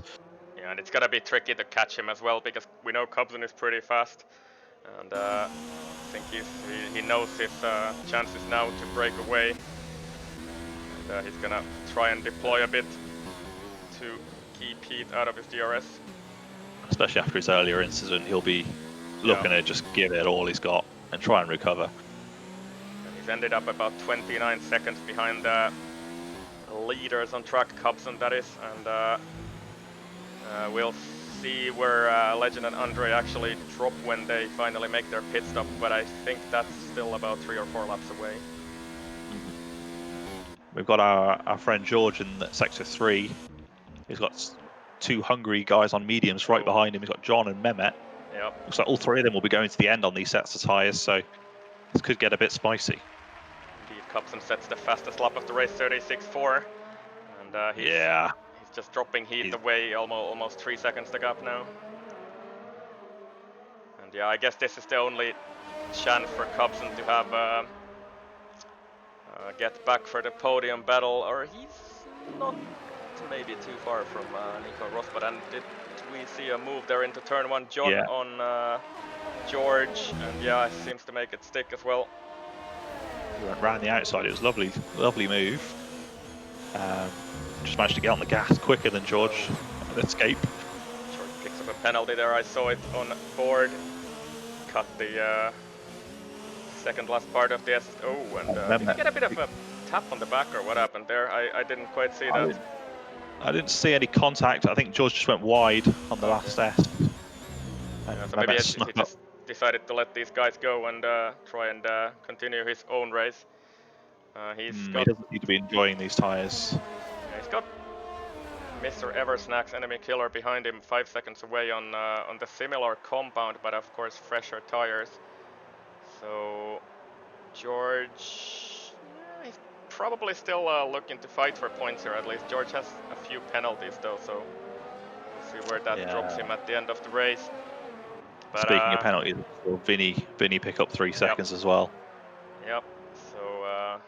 Yeah, and it's going to be tricky to catch him as well, because we know Cobson is pretty fast. And I think he knows his chances now to break away. And he's gonna try and deploy a bit to keep Heat out of his DRS. Especially after his earlier incident, he'll be looking to just give it all he's got and try and recover. And he's ended up about 29 seconds behind the leaders on track, Cobson that is. And we'll see where Legend and Andre actually drop when they finally make their pit stop, but I think that's still about 3 or 4 laps away. We've got our friend George in sector 3. He's got 2 hungry guys on mediums right behind him. He's got John and Mehmet. Yep. Looks like all 3 of them will be going to the end on these sets of tyres, so this could get a bit spicy. Indeed, Cobson sets the fastest lap of the race, 36.4, and he's just dropping Heat away almost 3 seconds the gap now. And yeah, I guess this is the only chance for Cobson to have get back for the podium battle, or he's not maybe too far from Nico Rosberg. And did we see a move there into turn 1? John on George, and yeah, it seems to make it stick as well. He went round the outside. It was lovely move. Just managed to get on the gas quicker than George and escape. George picks up a penalty there. I saw it on board. Cut the second last part of the assist. Oh, and did he get a bit of a tap on the back, or what happened there? I didn't quite see that. I didn't see any contact. I think George just went wide on the last S. So maybe he just decided to let these guys go and try and continue his own race. He doesn't need to be enjoying these tyres. Yeah, he's got Mr. Eversnack's enemy killer behind him, 5 seconds away on the similar compound, but of course fresher tires. So George, he's probably still looking to fight for points here. At least George has a few penalties though, so we'll see where that drops him at the end of the race. But, speaking of penalties, Vinny pick up 3 seconds as well. Yep. So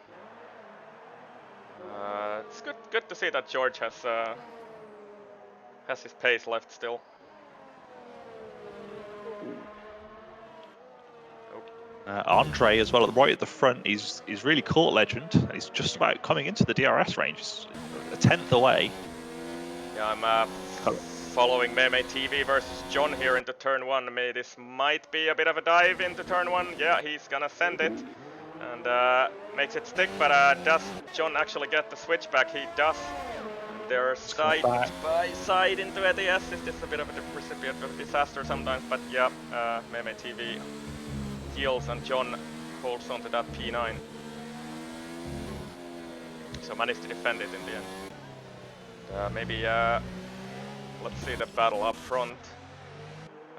it's good to see that George has his pace left still. Andre as well, right at the front. He's really caught Legend, and he's just about coming into the DRS range. He's a 10th away. Yeah, I'm following Meme TV versus John here into turn 1. This might be a bit of a dive into turn 1. Yeah, he's gonna send it and makes it stick, but does John actually get the switchback? He does. They're side by side into ADS. This is a bit of a recipient of disaster sometimes, but yeah, Meme TV heals and John holds on to that P9. So managed to defend it in the end. Maybe let's see the battle up front.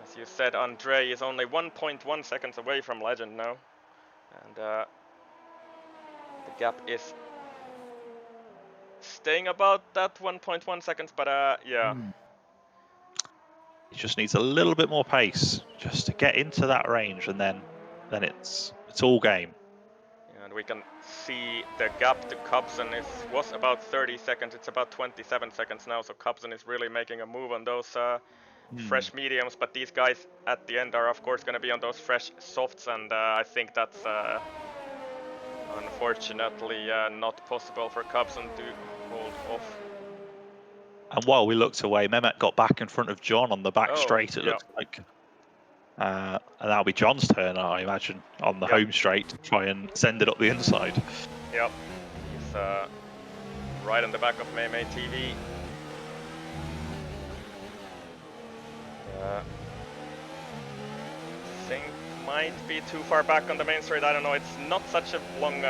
As you said, Andre is only 1.1 seconds away from Legend now. And the gap is staying about that 1.1 seconds, but yeah. He just needs a little bit more pace just to get into that range, and then it's all game. Yeah, and we can see the gap to Cobson was about 30 seconds. It's about 27 seconds now, so Cobson is really making a move on those fresh mediums, but these guys at the end are of course going to be on those fresh softs, and I think that's unfortunately not possible for Cobson to hold off. And while we looked away, Mehmet got back in front of John on the back straight, it looks like. And that'll be John's turn, I imagine, on the home straight to try and send it up the inside. Yep, he's right on the back of Meme TV. I think might be too far back on the main straight. I don't know. It's not such a long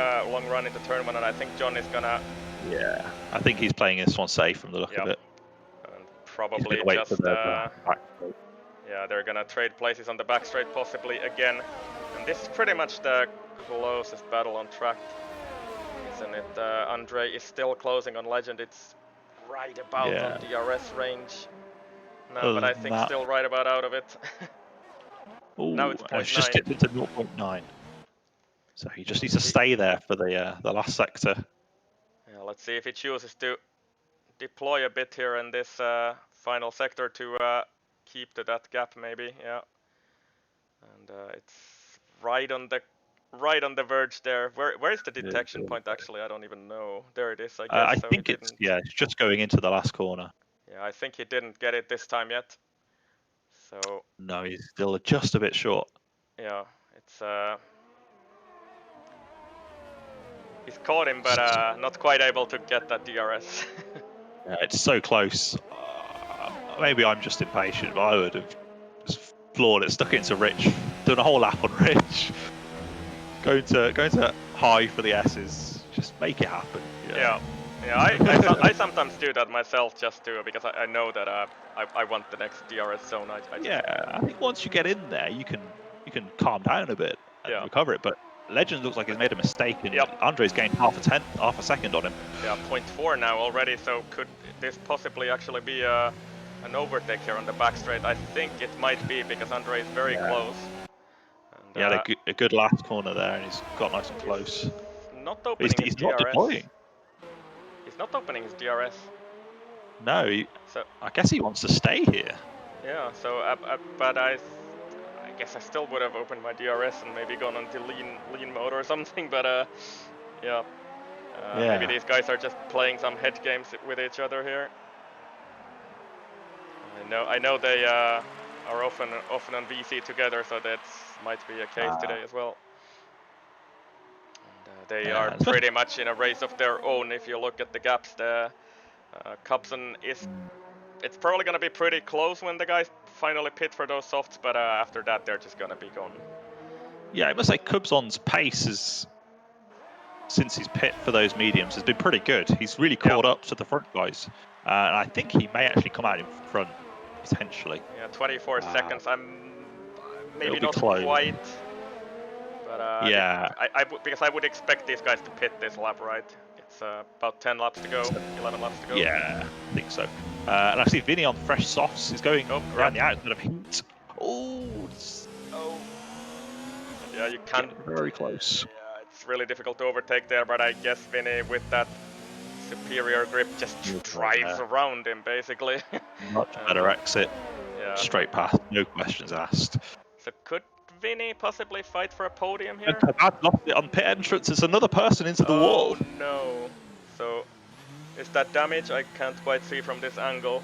run into turn one, and I think John is gonna. Yeah, I think he's playing this one safe from the look of it. And He's probably gonna wait just for the back. yeah, they're gonna trade places on the back straight possibly again. And this is pretty much the closest battle on track, isn't it? Andre is still closing on Legend. It's right about on DRS range. No, but I think still right about out of it. Now it's 0.9. It's just dipped into 0.9. So he just needs to stay there for the last sector. Yeah, let's see if he chooses to deploy a bit here in this final sector to keep to that gap, maybe. Yeah, and it's right on the verge there. Where is the detection point actually? I don't even know. There it is. I guess. I so think it's just going into the last corner. Yeah, I think he didn't get it this time yet. So no, he's still just a bit short. Yeah, it's he's caught him, but not quite able to get that DRS. Yeah, it's so close. Maybe I'm just impatient, but I would have just floored it, stuck it into Rich, done a whole lap on Rich. Going to high for the S's, just make it happen. Yeah, I sometimes do that myself just because I know that I want the next DRS zone. I think once you get in there, you can calm down a bit and recover it. But Legend looks like he's made a mistake, and Andre's gained half a second on him. Yeah, 0.4 now already. So could this possibly actually be an overtake here on the back straight? I think it might be because Andre is very close. And, he had a good last corner there, and he's got nice and close. Not opening his he's DRS. not deploying. He's not opening his DRS. No, I guess he wants to stay here. Yeah, so but I guess I still would have opened my DRS and maybe gone onto lean mode or something. But maybe these guys are just playing some head games with each other here. I know they are often on VC together, so that might be a case today as well. And, they are pretty much in a race of their own. If you look at the gaps, the Cubson is. It's probably going to be pretty close when the guys finally pit for those softs, but after that they're just going to be gone. Yeah, I must say Cubson's pace is, since he's pit for those mediums, has been pretty good. He's really caught up to the front guys, and I think he may actually come out in front potentially. Yeah, 24 seconds. I'm maybe not close. quite, but because I would expect these guys to pit this lap, right? It's about 10 laps to go, 11 laps to go. Yeah, I think so. And I see Vinny on fresh softs is going around the outside of heat. Oh. Yeah, you can't. Very close. Yeah, it's really difficult to overtake there, but I guess Vinny with that superior grip just drives around him basically. Much better exit. Yeah. Straight past, no questions asked. So could Vinny possibly fight for a podium here? I've lost it on pit entrance. It's another person into the wall. Oh no. So is that damage? I can't quite see from this angle.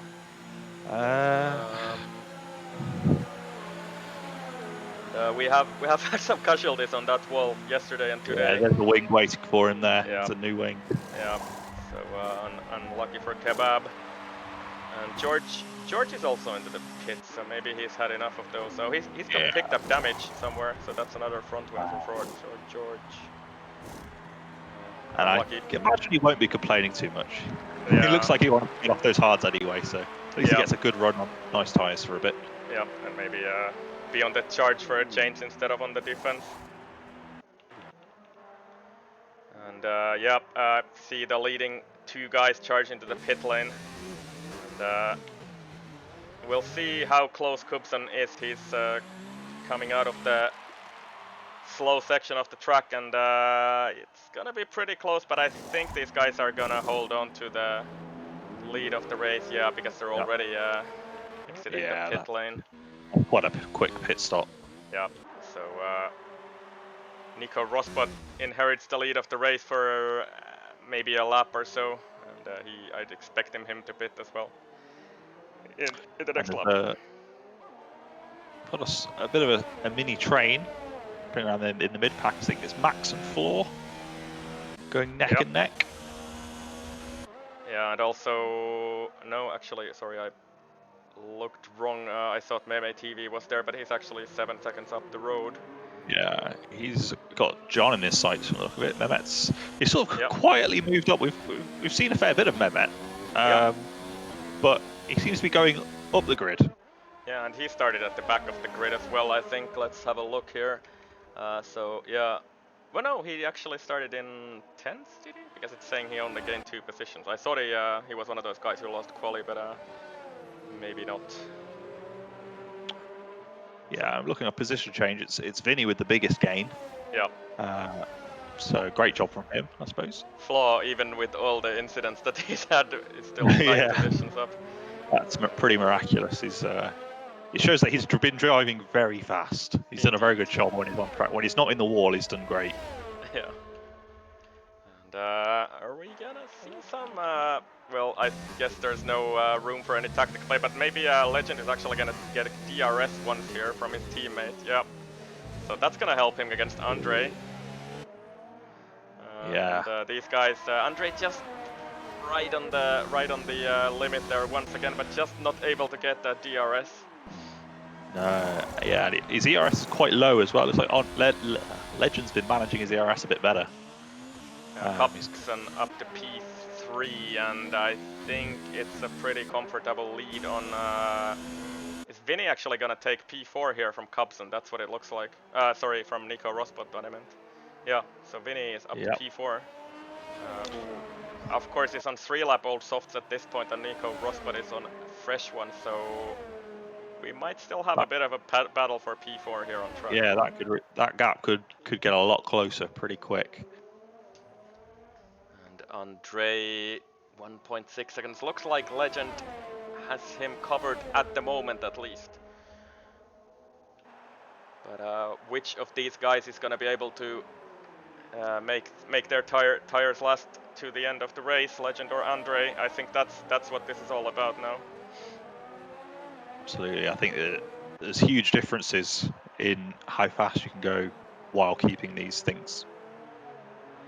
We have had some casualties on that wall yesterday and today. Yeah, there's a wing waiting for him there. Yeah. It's a new wing. Yeah. So unlucky for Kebab. And George is also into the pit, so maybe he's had enough of those. So he's gonna pick up damage somewhere. So that's another front wing for George. And I imagine he won't be complaining too much. Yeah. He looks like he wants to get off those hards anyway, so at least he gets a good run on nice tyres for a bit. Yeah, and maybe be on the charge for a change instead of on the defense. And see the leading two guys charge into the pit lane. And we'll see how close Cubson is. He's coming out of the slow section of the track, and it's gonna be pretty close, but I think these guys are gonna hold on to the lead of the race, because they're already exiting the pit lane. Quite a quick pit stop. Yeah, so Nico Rosbot inherits the lead of the race for maybe a lap or so, and I'd expect him to pit as well in the next lap. Got a bit of a mini train around in the mid pack. I think it's Max and Floor going neck and neck. Yeah, and also sorry, I looked wrong. I thought Meme TV was there, but he's actually 7 seconds up the road. Yeah, he's got John in his sights from the look of it. Mehmet's he's sort of Yep. quietly moved up. We've seen a fair bit of Mehmet, but he seems to be going up the grid. Yeah, and he started at the back of the grid as well, I think. Let's have a look here. So yeah, well no, he actually started in 10th, did he? Because it's saying he only gained 2 positions. I thought he was one of those guys who lost quali, but maybe not. Yeah, I'm looking at position change. It's Vinny with the biggest gain. Yeah. So great job from him, I suppose. Flaw, even with all the incidents that he's had, is still 9 positions up. That's pretty miraculous. It shows that he's been driving very fast. He's done a very good job when he's on track. When he's not in the wall, he's done great. Yeah. And are we gonna see some? Well, I guess there's no room for any tactic play, but maybe Legend is actually gonna get a DRS once here from his teammate. Yeah. So that's gonna help him against Andre. Yeah. And these guys, Andre just right on the limit there once again, but just not able to get that DRS. Yeah, his ERS is quite low as well. Looks like Legend's been managing his ERS a bit better. Cupson up to P3, and I think it's a pretty comfortable lead on. Is Vinny actually gonna take P4 here from Cubson? That's what it looks like. Sorry, from Nico Rosberg, what I meant. Yeah, so Vinny is up to P4. Who, of course, is on 3-lap old softs at this point, and Nico Rosberg is on fresh one, so we might still have a bit of a battle for P4 here on track. Yeah, that gap could get a lot closer pretty quick. And Andre, 1.6 seconds. Looks like Legend has him covered at the moment, at least. But which of these guys is going to be able to make their tires last to the end of the race, Legend or Andre? I think that's what this is all about now. Absolutely, I think there's huge differences in how fast you can go while keeping these things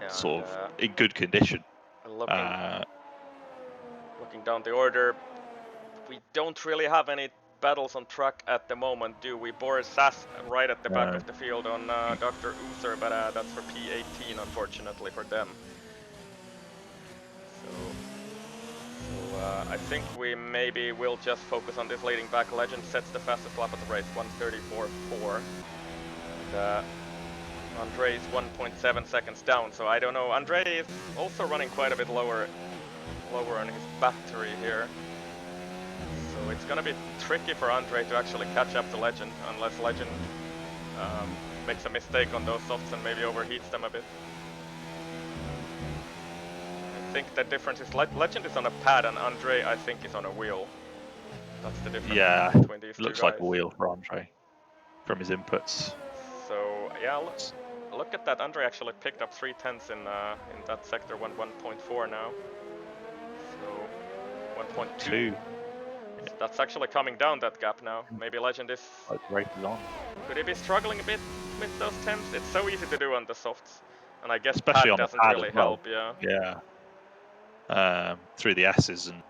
sort of in good condition. Looking down the order, we don't really have any battles on track at the moment, do we? Boris Sass right at the back of the field on Dr. User, but that's for P18, unfortunately for them. So I think we maybe will just focus on this leading back. Legend sets the fastest lap of the race, 1:34.4. And Andre is 1.7 seconds down, so I don't know. Andre is also running quite a bit lower on his battery here. So it's gonna be tricky for Andre to actually catch up to Legend, unless Legend makes a mistake on those softs and maybe overheats them a bit. I think the difference is Legend is on a pad and Andre, I think, is on a wheel. That's the difference between these two guys. Looks like a wheel for Andre from his inputs. So yeah, look at that. Andre actually picked up 3/10 in that sector, 1.4 now. So 1.2. So that's actually coming down that gap now. Maybe Legend is. Could he be struggling a bit with those temps? It's so easy to do on the softs, and I guess especially pad on doesn't the pad really as well. help. Yeah. Yeah. Through the S's and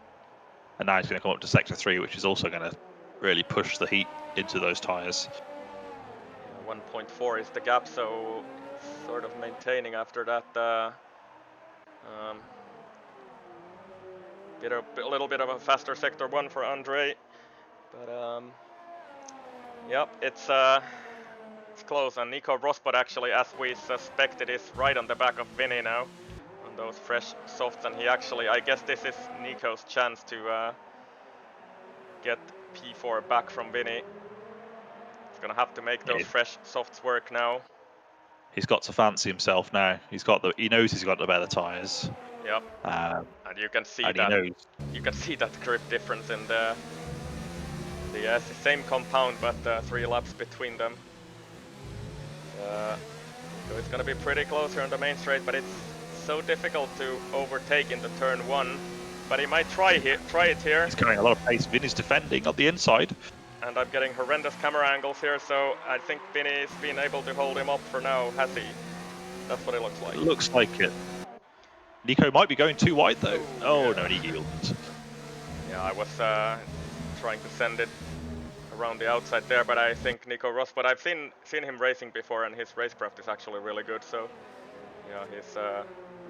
now he's going to come up to sector 3, which is also going to really push the heat into those tires. 1.4 is the gap, so sort of maintaining after that. A little bit of a faster sector 1 for Andre, but yep, it's close. And Nico Rosberg actually, as we suspected, is right on the back of Vinny now on those fresh softs, and he actually, I guess this is Nico's chance to get P4 back from Vinny. Gonna have to make those fresh softs work now. He's got to fancy himself now. He knows he's got the better tires. Yep. And you can see that grip difference in the same compound, but 3 laps between them. So it's gonna be pretty close here on the main straight, but it's so difficult to overtake into turn 1. But he might try it here. He's carrying a lot of pace. Vinny's defending on the inside. And I'm getting horrendous camera angles here, so I think Vinny's been able to hold him up for now, has he? That's what it looks like. It looks like it. Nico might be going too wide though. Oh, yeah. No, he healed. Yeah, I was trying to send it around the outside there, but I think Nico Rosberg, I've seen him racing before, and his racecraft is actually really good. So yeah, he's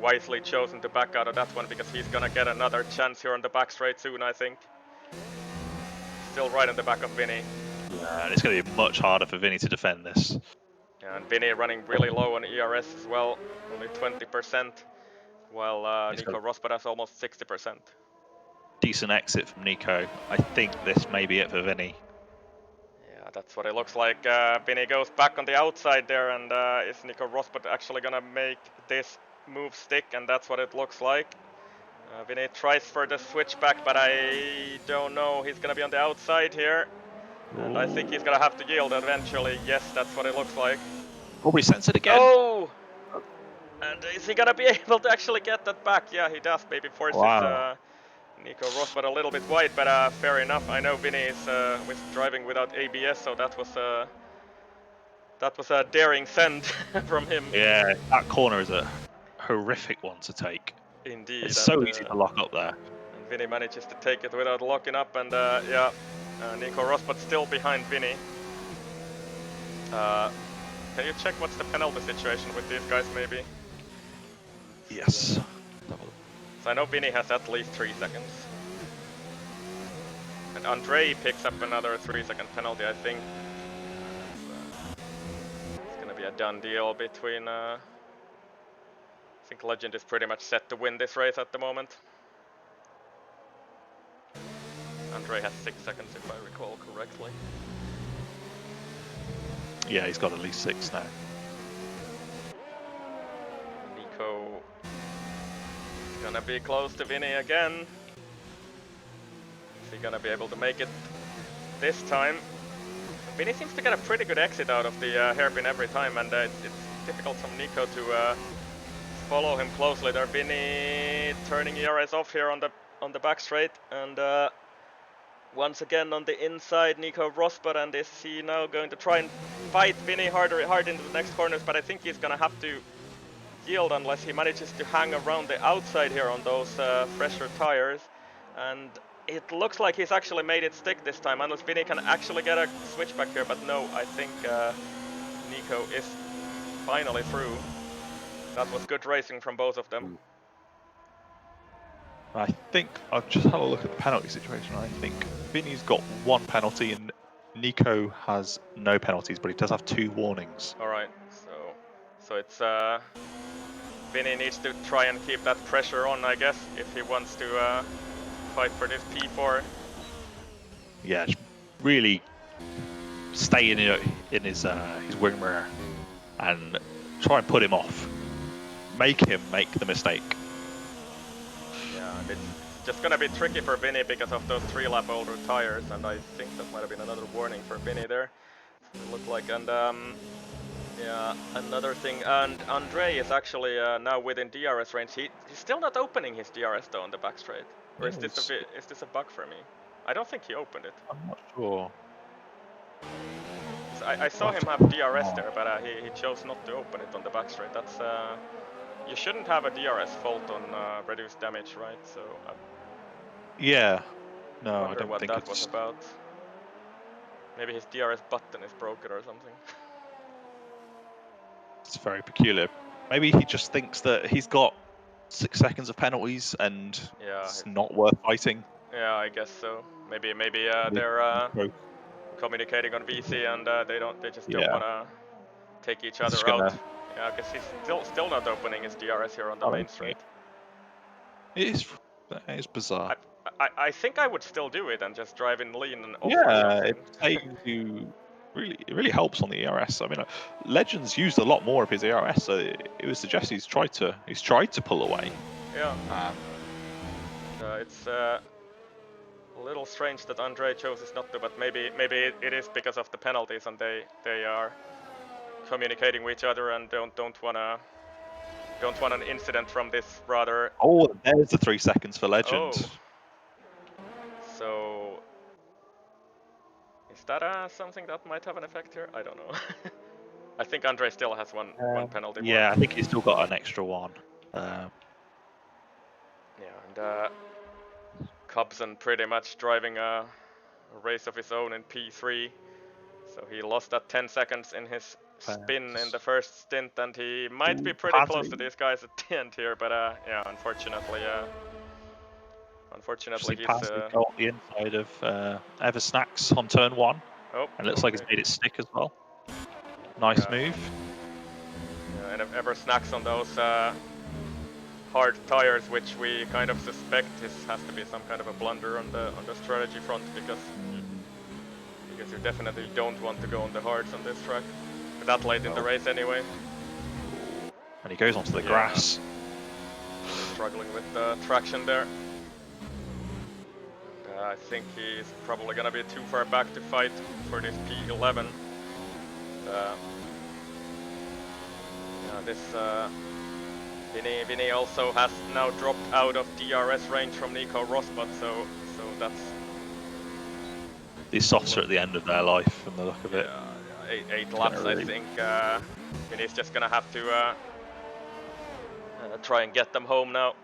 wisely chosen to back out of that one because he's gonna get another chance here on the back straight soon, I think. Still right in the back of Vinny. Yeah, and it's going to be much harder for Vinny to defend this. Yeah, and Vinny running really low on ERS as well, only 20%, while Nico Rosberg has almost 60%. Decent exit from Nico. I think this may be it for Vinny. Yeah, that's what it looks like. Vinny goes back on the outside there, and is Nico Rosberg actually gonna make this move stick? And that's what it looks like. Vinny tries for the switchback, but I don't know. He's gonna be on the outside here, and I think he's gonna have to yield eventually. Yes, that's what it looks like. Probably censored again. Oh! And is he gonna be able to actually get that back? Yeah, he does. Maybe forces Nico Rosberg a little bit wide, but fair enough. I know Vinny is was driving without ABS, so that was a daring send from him. Yeah, that corner is a horrific one to take. Indeed. It's so easy to lock up there. And Vinny manages to take it without locking up, and yeah, Nico Rosberg still behind Vinny. Can you check what's the penalty situation with these guys, maybe? Yes. So I know Vinny has at least 3 seconds. And Andre picks up another 3-second penalty, I think. It's gonna be a done deal between... I think Legend is pretty much set to win this race at the moment. Andre has 6 seconds if I recall correctly. Yeah, he's got at least 6 now. Nico is gonna be close to Vinny again. Is he gonna be able to make it this time? Vinny seems to get a pretty good exit out of the hairpin every time, and it's difficult from Nico to follow him closely there. Vinny turning ERS off here on the back straight, and once again on the inside, Nico Rosberg, and is he now going to try and fight Vinny hard into the next corners? But I think he's gonna have to yield unless he manages to hang around the outside here on those fresher tires. And it looks like he's actually made it stick this time, unless Vinny can actually get a switchback here. But no, I think Nico is finally through. That was good racing from both of them. I think I've just had a look at the penalty situation. I think Vinny's got 1 penalty and Nico has no penalties, but he does have 2 warnings. Alright, so it's Vinny needs to try and keep that pressure on, I guess, if he wants to fight for this P4. Yeah, just really stay in his wing mirror and try and put him off. Make him make the mistake. Yeah, and it's just gonna be tricky for Vinny because of those 3-lap older tires, and I think that might have been another warning for Vinny there. It looked like, and yeah, another thing, and Andre is actually now within DRS range. He's still not opening his DRS though on the back straight. Or is this a bug for me? I don't think he opened it. I'm not sure. I saw him have DRS there, but he chose not to open it on the back straight. That's you shouldn't have a DRS fault on reduced damage, right? So yeah, no, I don't think that was about. Maybe his DRS button is broken or something. It's very peculiar. Maybe he just thinks that he's got 6 seconds of penalties and it's not worth fighting. Yeah, I guess so. Maybe they're communicating on VC and they just don't wanna take each other out. Yeah, because he's still not opening his DRS here on the main straight. It is bizarre. I think I would still do it and just drive in lean and off. Yeah, it saves you. It really helps on the ERS. I mean, Legends used a lot more of his ERS, so it would suggest he's tried to pull away. Yeah. It's a little strange that Andre chooses not to, but maybe it is because of the penalties and they are communicating with each other and don't want an incident from this rather. Oh, there's the 3 seconds for Legend. Oh. So is that something that might have an effect here? I don't know. I think Andre still has one penalty. Yeah, I think he's still got an extra one. Yeah, and Cubson pretty much driving a race of his own in P3. So he lost that 10 seconds in his spin in the first stint, and he might be pretty close to these guys at the end here, but yeah, unfortunately he's... got the inside of Eversnacks on turn 1. Oh, and it looks like he's made it stick as well. Nice move. Yeah, and Eversnacks on those hard tires, which we kind of suspect has to be some kind of a blunder on the strategy front, because you definitely don't want to go on the hards on this track that late in the race anyway. And he goes onto the grass. Struggling with the traction there. I think he's probably gonna be too far back to fight for this P11. Vinny also has now dropped out of DRS range from Nico Rosberg, so that's... These softs are at the end of their life from the look of it. Eight laps, I think. Vinny's just gonna have to try and get them home now.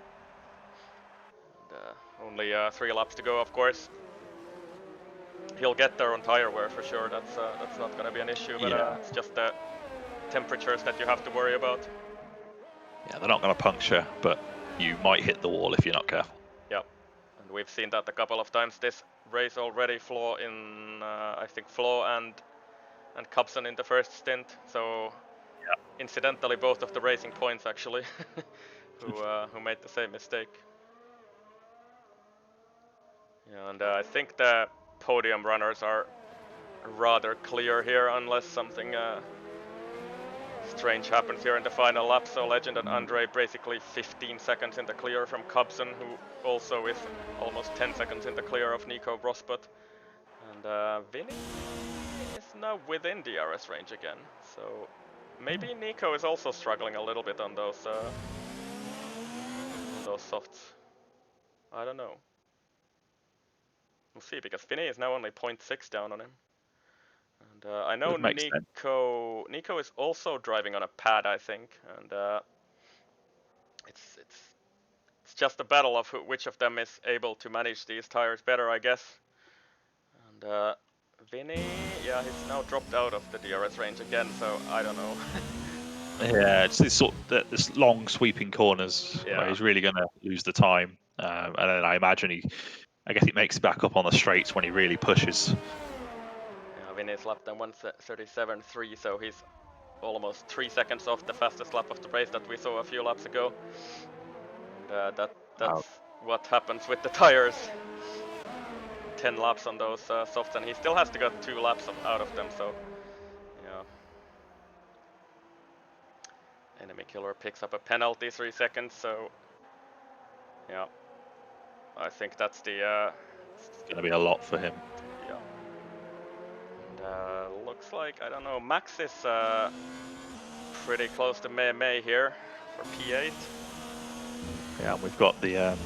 And, only 3 laps to go, of course. He'll get there on tire wear for sure. That's not gonna be an issue, but it's just the temperatures that you have to worry about. Yeah, they're not going to puncture, but you might hit the wall if you're not careful. Yep, and we've seen that a couple of times this race already. Flaw in, I think Flaw and Cubson in the first stint. So incidentally, both of the Racing Points actually, who made the same mistake. Yeah, and I think the podium runners are rather clear here, unless something strange happens here in the final lap. So Legend and Andre basically 15 seconds in the clear from Cubson, who also is almost 10 seconds in the clear of Nico Rosberg. And Vinny is now within DRS range again. So maybe Nico is also struggling a little bit on those softs. I don't know. We'll see, because Vinny is now only 0.6 down on him. And I know Nico is also driving on a pad, I think, and it's just a battle of which of them is able to manage these tires better, I guess. And Vinny, yeah, he's now dropped out of the DRS range again, so I don't know. Yeah, it's this long sweeping corners where he's really going to lose the time, and then I imagine I guess he makes it back up on the straights when he really pushes. Vinny's lap time 1:37.3, so he's almost 3 seconds off the fastest lap of the race that we saw a few laps ago. And that's what happens with the tires. 10 laps on those softs, and he still has to get 2 laps out of them, so yeah. Enemy Killer picks up a penalty, 3 seconds, so yeah. I think that's the... it's gonna be a lot for him. Looks like, I don't know, Max is pretty close to May here for P8. Yeah, and we've got the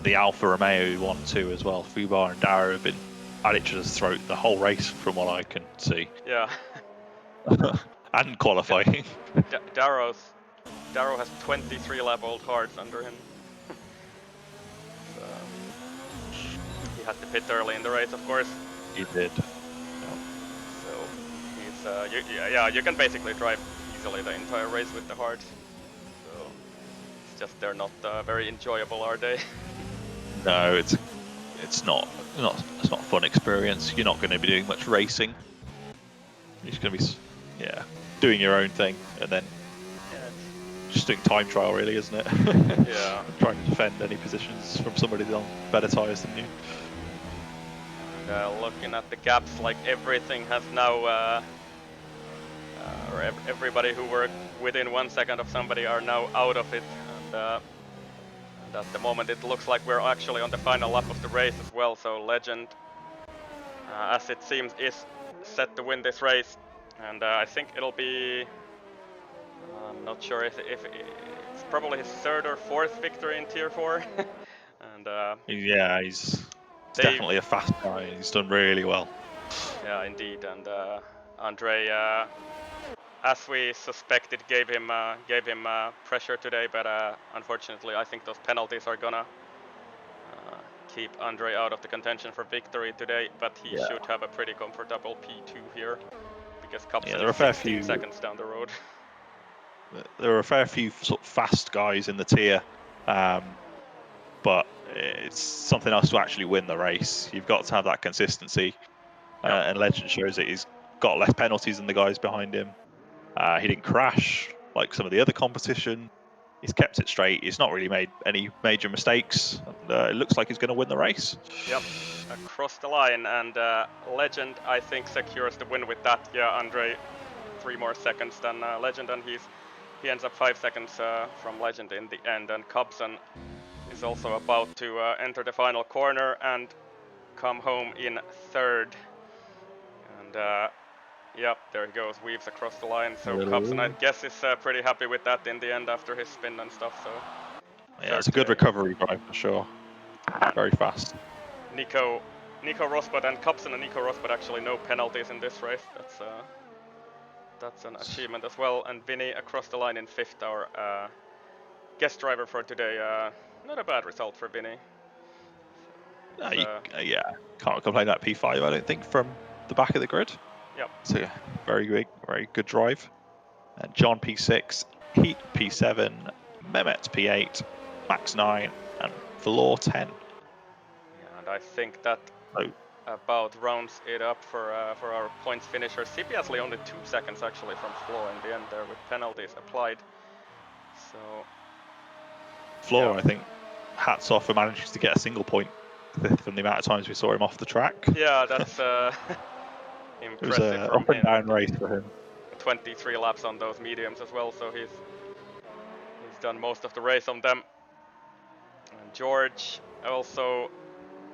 Alfa Romeo 1-2 as well. Fubar and Darrow have been at each other's throat the whole race, from what I can see. Yeah. And qualifying. Darrow has 23 lap-old hards under him. He had to pit early in the race, of course. He did. So he's you can basically drive easily the entire race with the hards. So it's just they're not very enjoyable, are they? No, it's not a fun experience. You're not going to be doing much racing. You're just going to be doing your own thing, and then just doing time trial, really, isn't it? Yeah. Trying to defend any positions from somebody on better tires than you. Looking at the gaps, like everything has now, or everybody who were within 1 second of somebody are now out of it, and at the moment it looks like we're actually on the final lap of the race as well. So Legend, as it seems, is set to win this race, and I think it'll be, I'm not sure if it's probably his 3rd or 4th victory in Tier 4. And yeah, he's definitely a fast guy. He's done really well. Yeah, indeed. And Andre, as we suspected, gave him pressure today, but unfortunately, I think those penalties are gonna keep Andre out of the contention for victory today, but he should have a pretty comfortable P2 here, because Cupson there are a is fair 16 few seconds down the road. There are a fair few sort of fast guys in the tier, but it's something else to actually win the race. You've got to have that consistency, and Legend shows that he's got less penalties than the guys behind him. He didn't crash like some of the other competition. He's kept it straight. He's not really made any major mistakes. And, it looks like he's going to win the race. Yep, across the line, and Legend, I think, secures the win with that. Yeah, Andre, 3 more seconds than Legend, and he ends up 5 seconds from Legend in the end. And Cobson is also about to enter the final corner and come home in 3rd. And yep, there he goes, weaves across the line. So Cobson, I guess, is pretty happy with that in the end after his spin and stuff. So yeah, it's a good recovery drive for sure. Very fast. Nico Rosbud and Cobson and Nico Rosbud actually no penalties in this race. That's an achievement as well. And Vinny across the line in 5th, our guest driver for today. Not a bad result for Vinny. Yeah, can't complain about P5, I don't think, from the back of the grid. Yep. So yeah, very good drive. And John P6, Heat P7, Mehmet P8, Max 9, and Valor 10. Yeah, and I think that about rounds it up for our points finisher. CPSly only 2 seconds actually from Flo in the end there with penalties applied. So Flo, I think, hats off for managing to get a single point from the amount of times we saw him off the track. Yeah, that's impressive. It was an up and down race for him. 23 laps on those mediums as well, so he's done most of the race on them. And George also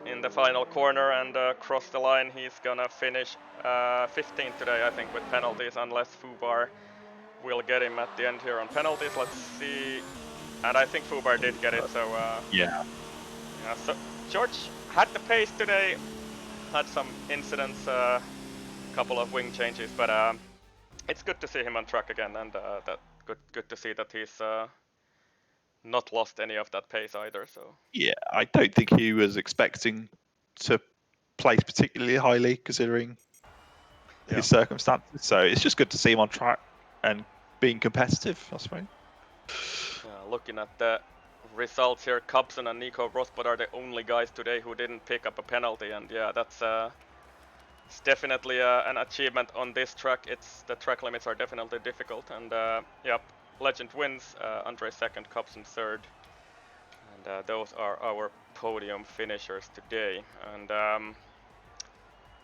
in the final corner and across the line. He's gonna finish 15th today, I think, with penalties, unless Fubar will get him at the end here on penalties. Let's see. And I think Fubar did get it, so yeah. So George had the pace today, had some incidents, couple of wing changes, but it's good to see him on track again, and good to see that he's not lost any of that pace either. So yeah, I don't think he was expecting to place particularly highly considering his circumstances. So it's just good to see him on track and being competitive, I suppose. Looking at the results here, Cobson and Nico Rosbud are the only guys today who didn't pick up a penalty, and yeah, that's it's definitely an achievement on this track. The track limits are definitely difficult, and yep, Legend wins, Andre 2nd, Cobson 3rd, and those are our podium finishers today. And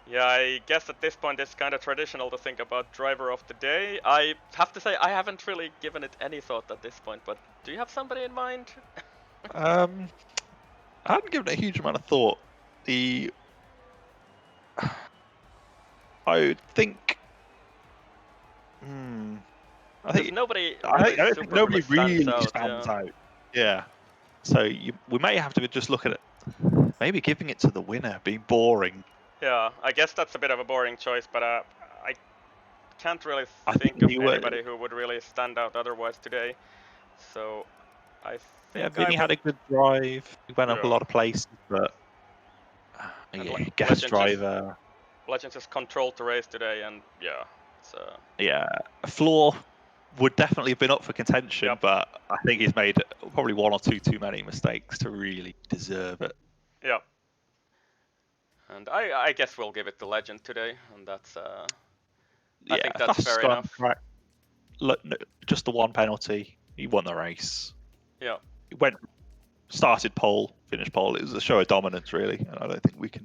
yeah, I guess at this point it's kind of traditional to think about driver of the day. I have to say I haven't really given it any thought at this point, but do you have somebody in mind? I hadn't given it a huge amount of thought. I would think. I think nobody. I don't think nobody really stands out. Yeah. So we may have to just look at it. Maybe giving it to the winner, being boring. Yeah, I guess that's a bit of a boring choice, but I can't really think of anybody who would really stand out otherwise today. So I think Vinny had a good drive. He went up a lot of places, but guest driver. Legend just controlled the race today, and yeah, it's Floor would definitely have been up for contention, but I think he's made probably 1 or 2 too many mistakes to really deserve it. Yeah. And I guess we'll give it to Legend today, and that's I think that's fair enough. Track. Look, just the 1 penalty, he won the race. Yeah. He started pole, finished pole. It was a show of dominance, really, and I don't think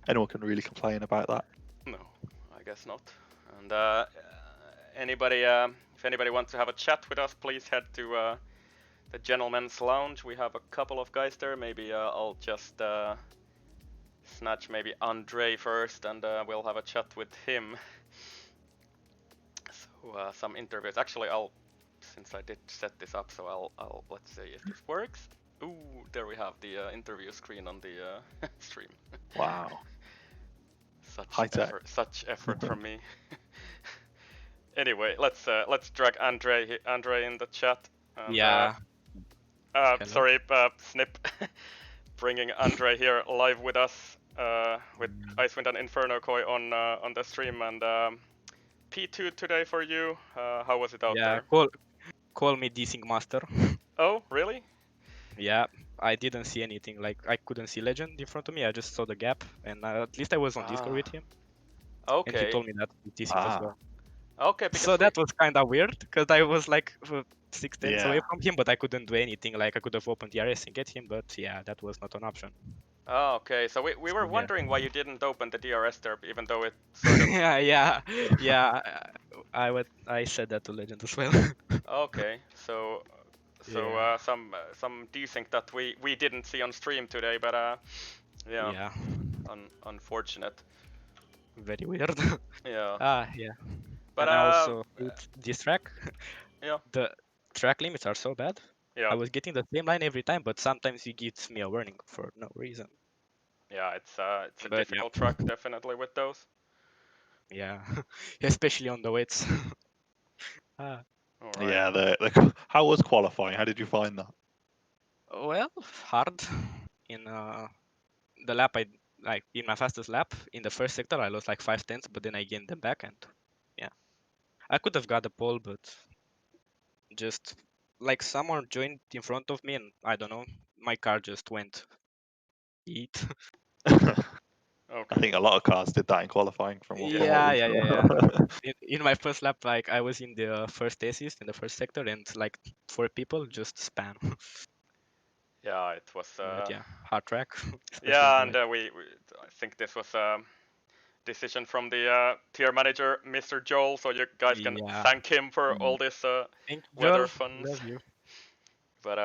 anyone can really complain about that. No, I guess not. And if anybody wants to have a chat with us, please head to the Gentleman's Lounge. We have a couple of guys there. Maybe I'll just snatch maybe Andre first, and we'll have a chat with him. So some interviews. Actually, since I did set this up, so I'll let's see if this works. Ooh, there we have the interview screen on the stream. Wow. Such effort from me. Anyway, let's drag Andre in the chat. And, yeah. Sorry, Snip. bringing Andre here live with us, with Icewind and Inferno Koi on the stream, and P2 today for you. How was it out Yeah, there? call me desync master. Oh, really? Yeah, I didn't see anything. Like I couldn't see Legend in front of me. I just saw the gap, and at least I was on Discord with him, and he Okay. told me that he desynced as well. Okay, because So that was kind of weird because I was like 6 tenths away Yeah. from him, but I couldn't do anything. Like I could have opened DRS and get him, but yeah, that was not an option. Oh, okay. So we were So, yeah. wondering why you didn't open the DRS there, even though it sort of. yeah. I said that to Legend as well. Okay, so Yeah. some desync that we didn't see on stream today, but yeah, Yeah. unfortunate. Very weird. Yeah. Yeah. But And I also hate this track. yeah, The track limits are so bad. yeah, I was getting the same line every time, but sometimes it gives me a warning for no reason. yeah. It's a But yeah, difficult track definitely with those. yeah, especially on the weights. Ah, All right. Yeah. How was qualifying? How did you find that? well, hard. In the lap, I like in my fastest lap in the first sector, I lost like 5 tenths, but then I gained them back, and yeah, I could have got a pole, but just like someone joined in front of me, and I don't know, my car just went eat. I Okay. think a lot of cars did that in qualifying from what Yeah, we yeah, yeah, saw. yeah. In my first lap, like I was in the first assist in the first sector, and like 4 people just spam. Yeah, it was. But yeah, hard track, especially on Yeah, the and way. I think this was a decision from the tier manager, Mr. Joel. So you guys can Yeah, thank him for all Mm. this thank you, weather Joel. funs. Love you. But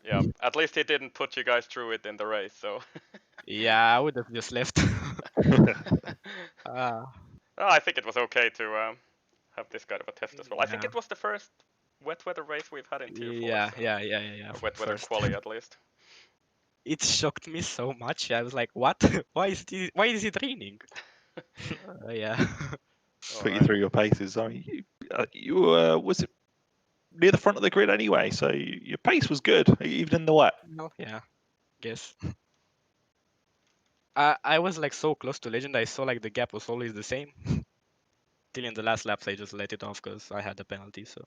yeah, at least he didn't put you guys through it in the race. So. Yeah, I would have just left. Ah, Oh, I think it was okay to have this kind of a test as well. I think yeah, it was the first wet weather race we've had in Tier 4, yeah, so yeah, yeah, yeah, yeah. or wet weather First, quali at least. it shocked me so much. I was like, "What? Why is it raining?" Yeah. All Put you right. through your paces. I mean, you was it near the front of the grid anyway, so your pace was good even in the wet. No, yeah, guess. I was like so close to Legend. I saw like the gap was always the same. Till in the last laps, I just let it off because I had the penalty. So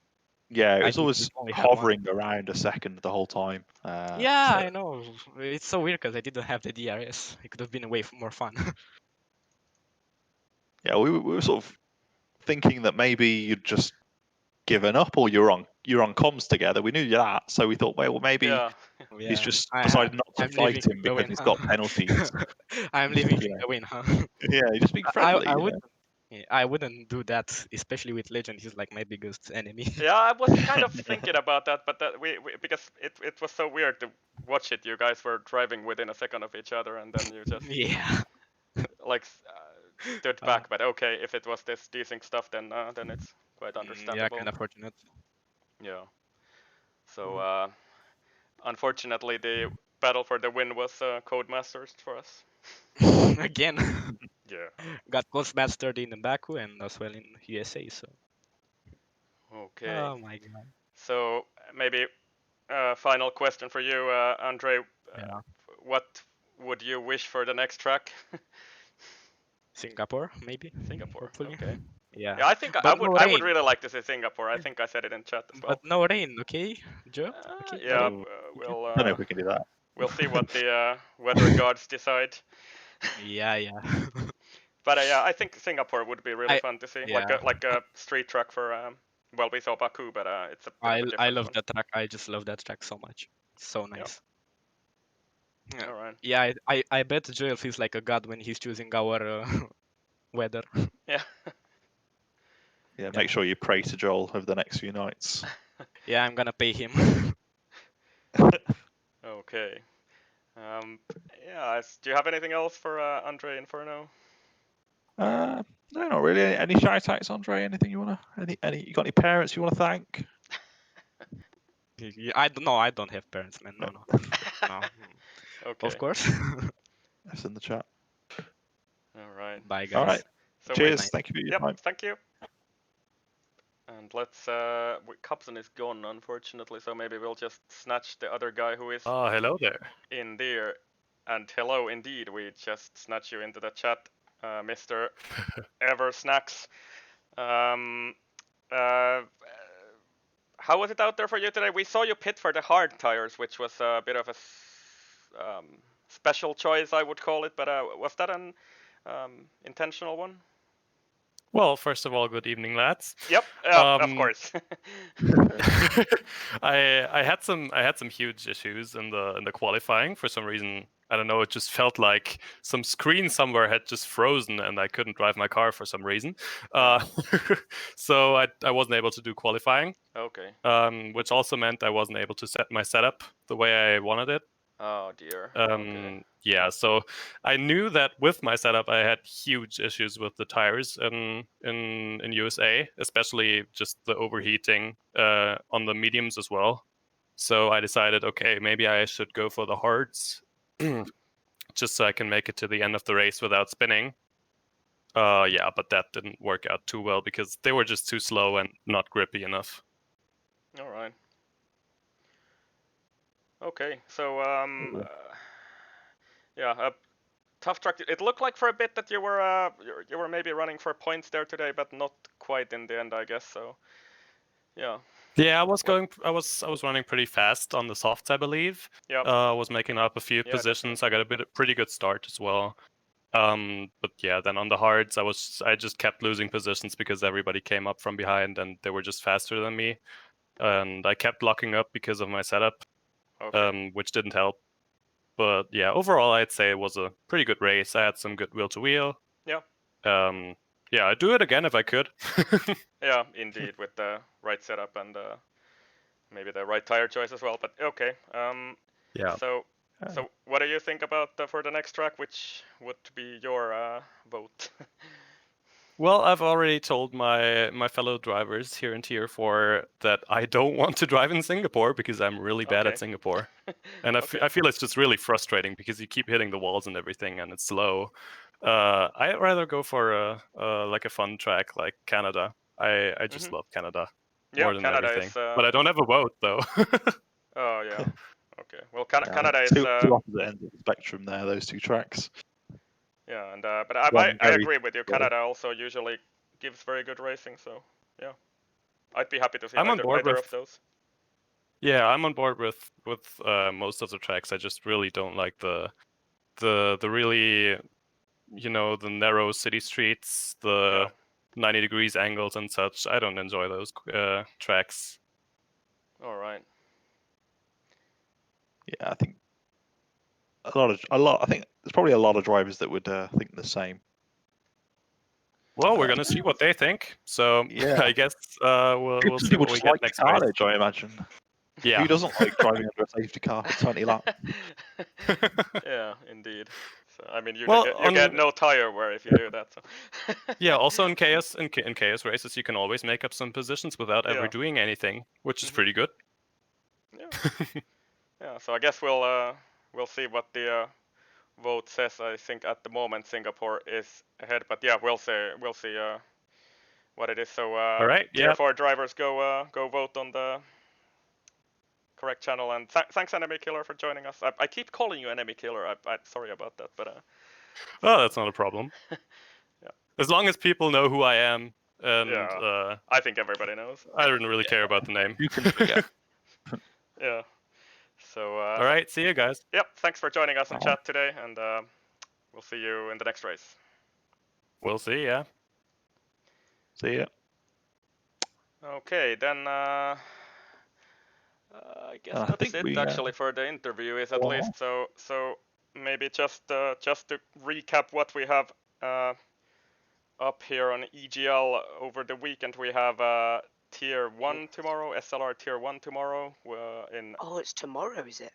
Yeah, it I was think always we only had one. hovering around a second the whole time. Yeah, So I know. It's so weird because I didn't have the DRS. It could have been way more fun. yeah, we were sort of thinking that maybe you'd just given up or you're on comms together. We knew that, so we thought, well, maybe Yeah. he's Yeah, just decided not to I'm fight leaving him the because win, he's huh? got penalties. I'm leaving Yeah, the win, huh? yeah, he's just being friendly. I You would know? yeah, I wouldn't do that, especially with Legend. He's like my biggest enemy. Yeah, I was kind of thinking about that, but that we because it was so weird to watch it. You guys were driving within a second of each other, and then you just Yeah. like stood Uh, back. But okay, if it was this desync stuff, then it's quite yeah, understandable. kind of fortunate. Yeah. So unfortunately, the battle for the win was Codemasters for us. Again, Yeah. got both match 30 in Baku and as well in USA. So, Okay. oh my god. So maybe final question for you, Andre. Yeah. What would you wish for the next track? Singapore, maybe, Singapore. hopefully. Okay. Yeah, Yeah, I think but no I would rain. really like to see Singapore. I think I said it in chat as But well. no rain, okay, Joe? Okay, Yeah, buddy. Oh, Okay. I don't know if we can do that. we'll see what the weather gods decide. Yeah, yeah. But yeah, I think Singapore would be really I fun to see, yeah. like a street track for well, we saw Baku, but it's a bit of a I different love one. that track. I just love that track so much. So Yeah. nice. Yeah, All right. yeah. I bet Joel feels like a god when he's choosing our weather. Yeah. Yeah, Yeah. make sure you pray to Joel over the next few nights. Yeah, I'm gonna pay him. Okay. Yeah. Do you have anything else for Andre Inferno? No, not really. Any shout outs, Andre? Anything you wanna? Any? You got any parents you wanna thank? I don't know. I don't have parents, man. No, no, no. Okay. Of course. That's in the chat. All right. Bye, All guys. right. So we. Cheers. Nice. Thank you for your Yep. time. Thank you. And let's. Capson is gone, unfortunately. So maybe we'll just snatch the other guy who is Hello there. in there. And hello, indeed, we just snatched you into the chat, Mr. Ever Snacks. How was it out there for you today? We saw you pit for the hard tires, which was a bit of a special choice, I would call it. But was that an intentional one? Well, first of all, good evening, lads. Yep, of course. I had some huge issues in the qualifying for some reason. I don't know. It just felt like some screen somewhere had just frozen, and I couldn't drive my car for some reason. So I wasn't able to do qualifying. Okay. Which also meant I wasn't able to set my setup the way I wanted it. Oh dear. Okay. Yeah, so I knew that with my setup I had huge issues with the tires in USA, especially just the overheating on the mediums as well. So I decided, okay, maybe I should go for the hards, just so I can make it to the end of the race without spinning. Yeah, but that didn't work out too well because they were just too slow and not grippy enough. All right. Okay, so yeah, a tough track. It looked like for a bit that you were maybe running for points there today, but not quite in the end, I guess. So yeah. Yeah, I was running pretty fast on the softs, I believe. Yeah. I was making up a few positions. Definitely. I got a pretty good start as well. But yeah, then on the hards, I just kept losing positions because everybody came up from behind and they were just faster than me, and I kept locking up because of my setup, which didn't help. But yeah, overall, I'd say it was a pretty good race. I had some good wheel to wheel. Yeah. Yeah, I'd do it again if I could. Yeah, indeed, with the right setup and maybe the right tire choice as well. But okay. Yeah. So what do you think about for the next track? Which would be your vote? Well, I've already told my fellow drivers here in Tier 4 that I don't want to drive in Singapore because I'm really bad at Singapore. And I feel it's just really frustrating because you keep hitting the walls and everything and it's slow. I'd rather go for like a fun track like Canada. I just love Canada more than Canada everything. Is, but I don't have a vote though. Oh yeah. Okay. Well, Canada is two opposite ends of the spectrum there. Those two tracks. Yeah, and but I agree with you. Canada also usually gives very good racing, so yeah, I'd be happy to see either of those. Yeah, I'm on board with most of the tracks. I just really don't like the really, the narrow city streets, the 90 degrees angles and such. I don't enjoy those tracks. All right. Yeah, I think I think there's probably a lot of drivers that would think the same. Well, we're gonna see what they think. So yeah, I guess we'll see what we get next race. I imagine. Yeah. Who doesn't like driving under a safety car for 20 laps? Yeah, indeed. So I mean, you get no tire wear if you do that. So. Yeah. Also in chaos races, you can always make up some positions without ever doing anything, which is pretty good. Yeah. Yeah. So I guess we'll see what the vote says. I think at the moment Singapore is ahead, but yeah, we'll see what it is. So all right, Tier 4 drivers go vote on the correct channel, and thanks Enemy Killer for joining us. I keep calling you Enemy Killer. I'm sorry about that, but oh, that's not a problem. Yeah. As long as people know who I am, and I think everybody knows. I don't really care about the name. You can forget. Yeah. So all right, see you guys. Yep, thanks for joining us in chat today, and we'll see you in the next race. We'll see, yeah. See ya. Okay, then I guess that's it actually for the interview, is at least. So maybe just to recap what we have up here on EGL over the weekend. We have Tier 1 tomorrow, SLR Tier 1 tomorrow. Oh, it's tomorrow, is it?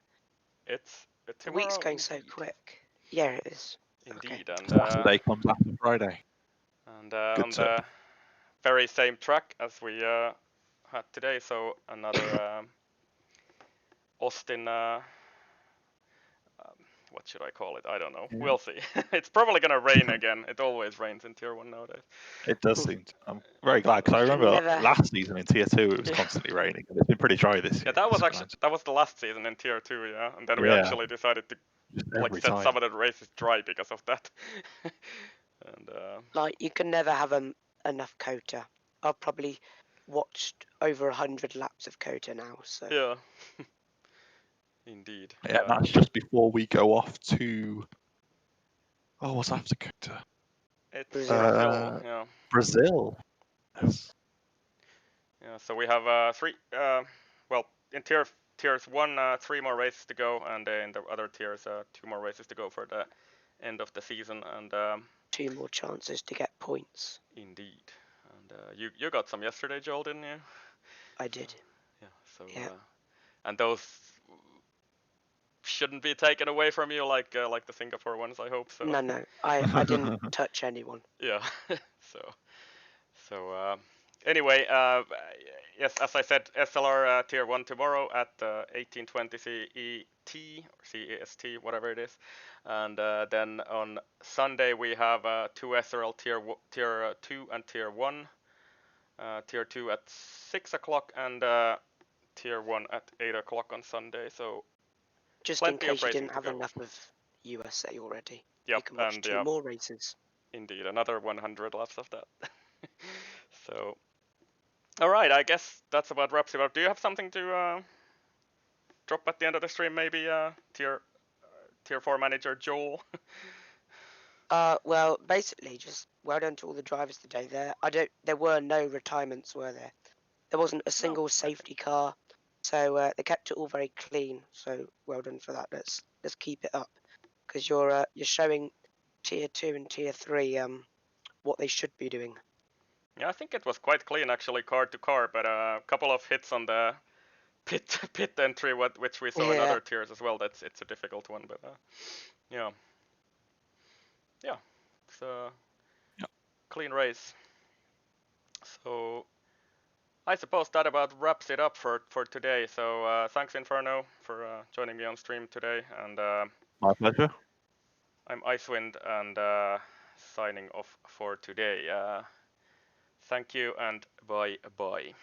It's tomorrow. The week's going so quick. Yeah, it is. Indeed, Okay. and Saturday comes after Friday. And on the very same track as we had today, so another Austin. What should I call it? I don't know. We'll see. It's probably gonna rain again. It always rains in Tier 1 nowadays. It does seem. I'm very glad because I remember last season in Tier 2 it was constantly raining. It's been pretty dry this year. Yeah, that was the last season in Tier 2, yeah. And then we actually decided to like Every set time. some of the races dry because of that. And Like you can never have enough Kota. I've probably watched over 100 laps of Kota now. So yeah, indeed. Yeah, and that's just before we go off to. Oh, what's after Kota? It's Brazil. Brazil. Yeah. Brazil. Yes. Yeah. So we have three. Well, in tiers 1, 3 more races to go, and in the other tiers, 2 more races to go for the end of the season. And 2 more chances to get points. indeed. And you got some yesterday, Joel, didn't you? I did. Yeah. So Yeah. and those shouldn't be taken away from you like the Singapore ones, I hope. So No. I didn't touch anyone. yeah. So anyway, yes, as I said, SLR Tier 1 tomorrow at 18:20 CET or CEST, whatever it is, and then on Sunday we have 2 SRL Tier 2 and Tier 1. Tier 2 at 6 o'clock and Tier 1 at 8 o'clock on Sunday. So Just in plenty of case you racing didn't to have go. enough of USA already. Yep, You can watch and 2 more races. indeed, another 100 laps of that. So, all right, I guess that's about wraps it up. Do you have something to drop at the end of the stream? Maybe tier 4 manager Joel. Well, basically, just well done to all the drivers today. There were no retirements, were there? There wasn't a single safety car, so they kept it all very clean. So well done for that. Let's keep it up, because you're showing tier 2 and tier 3 what they should be doing. Yeah, I think it was quite clean actually, car to car, but a couple of hits on the pit entry, which we saw in other tiers as well. It's a difficult one, but yeah, it's a clean race. So I suppose that about wraps it up for today. So thanks Inferno for joining me on stream today, and My pleasure. I'm Icewind and signing off for today. Thank you and bye.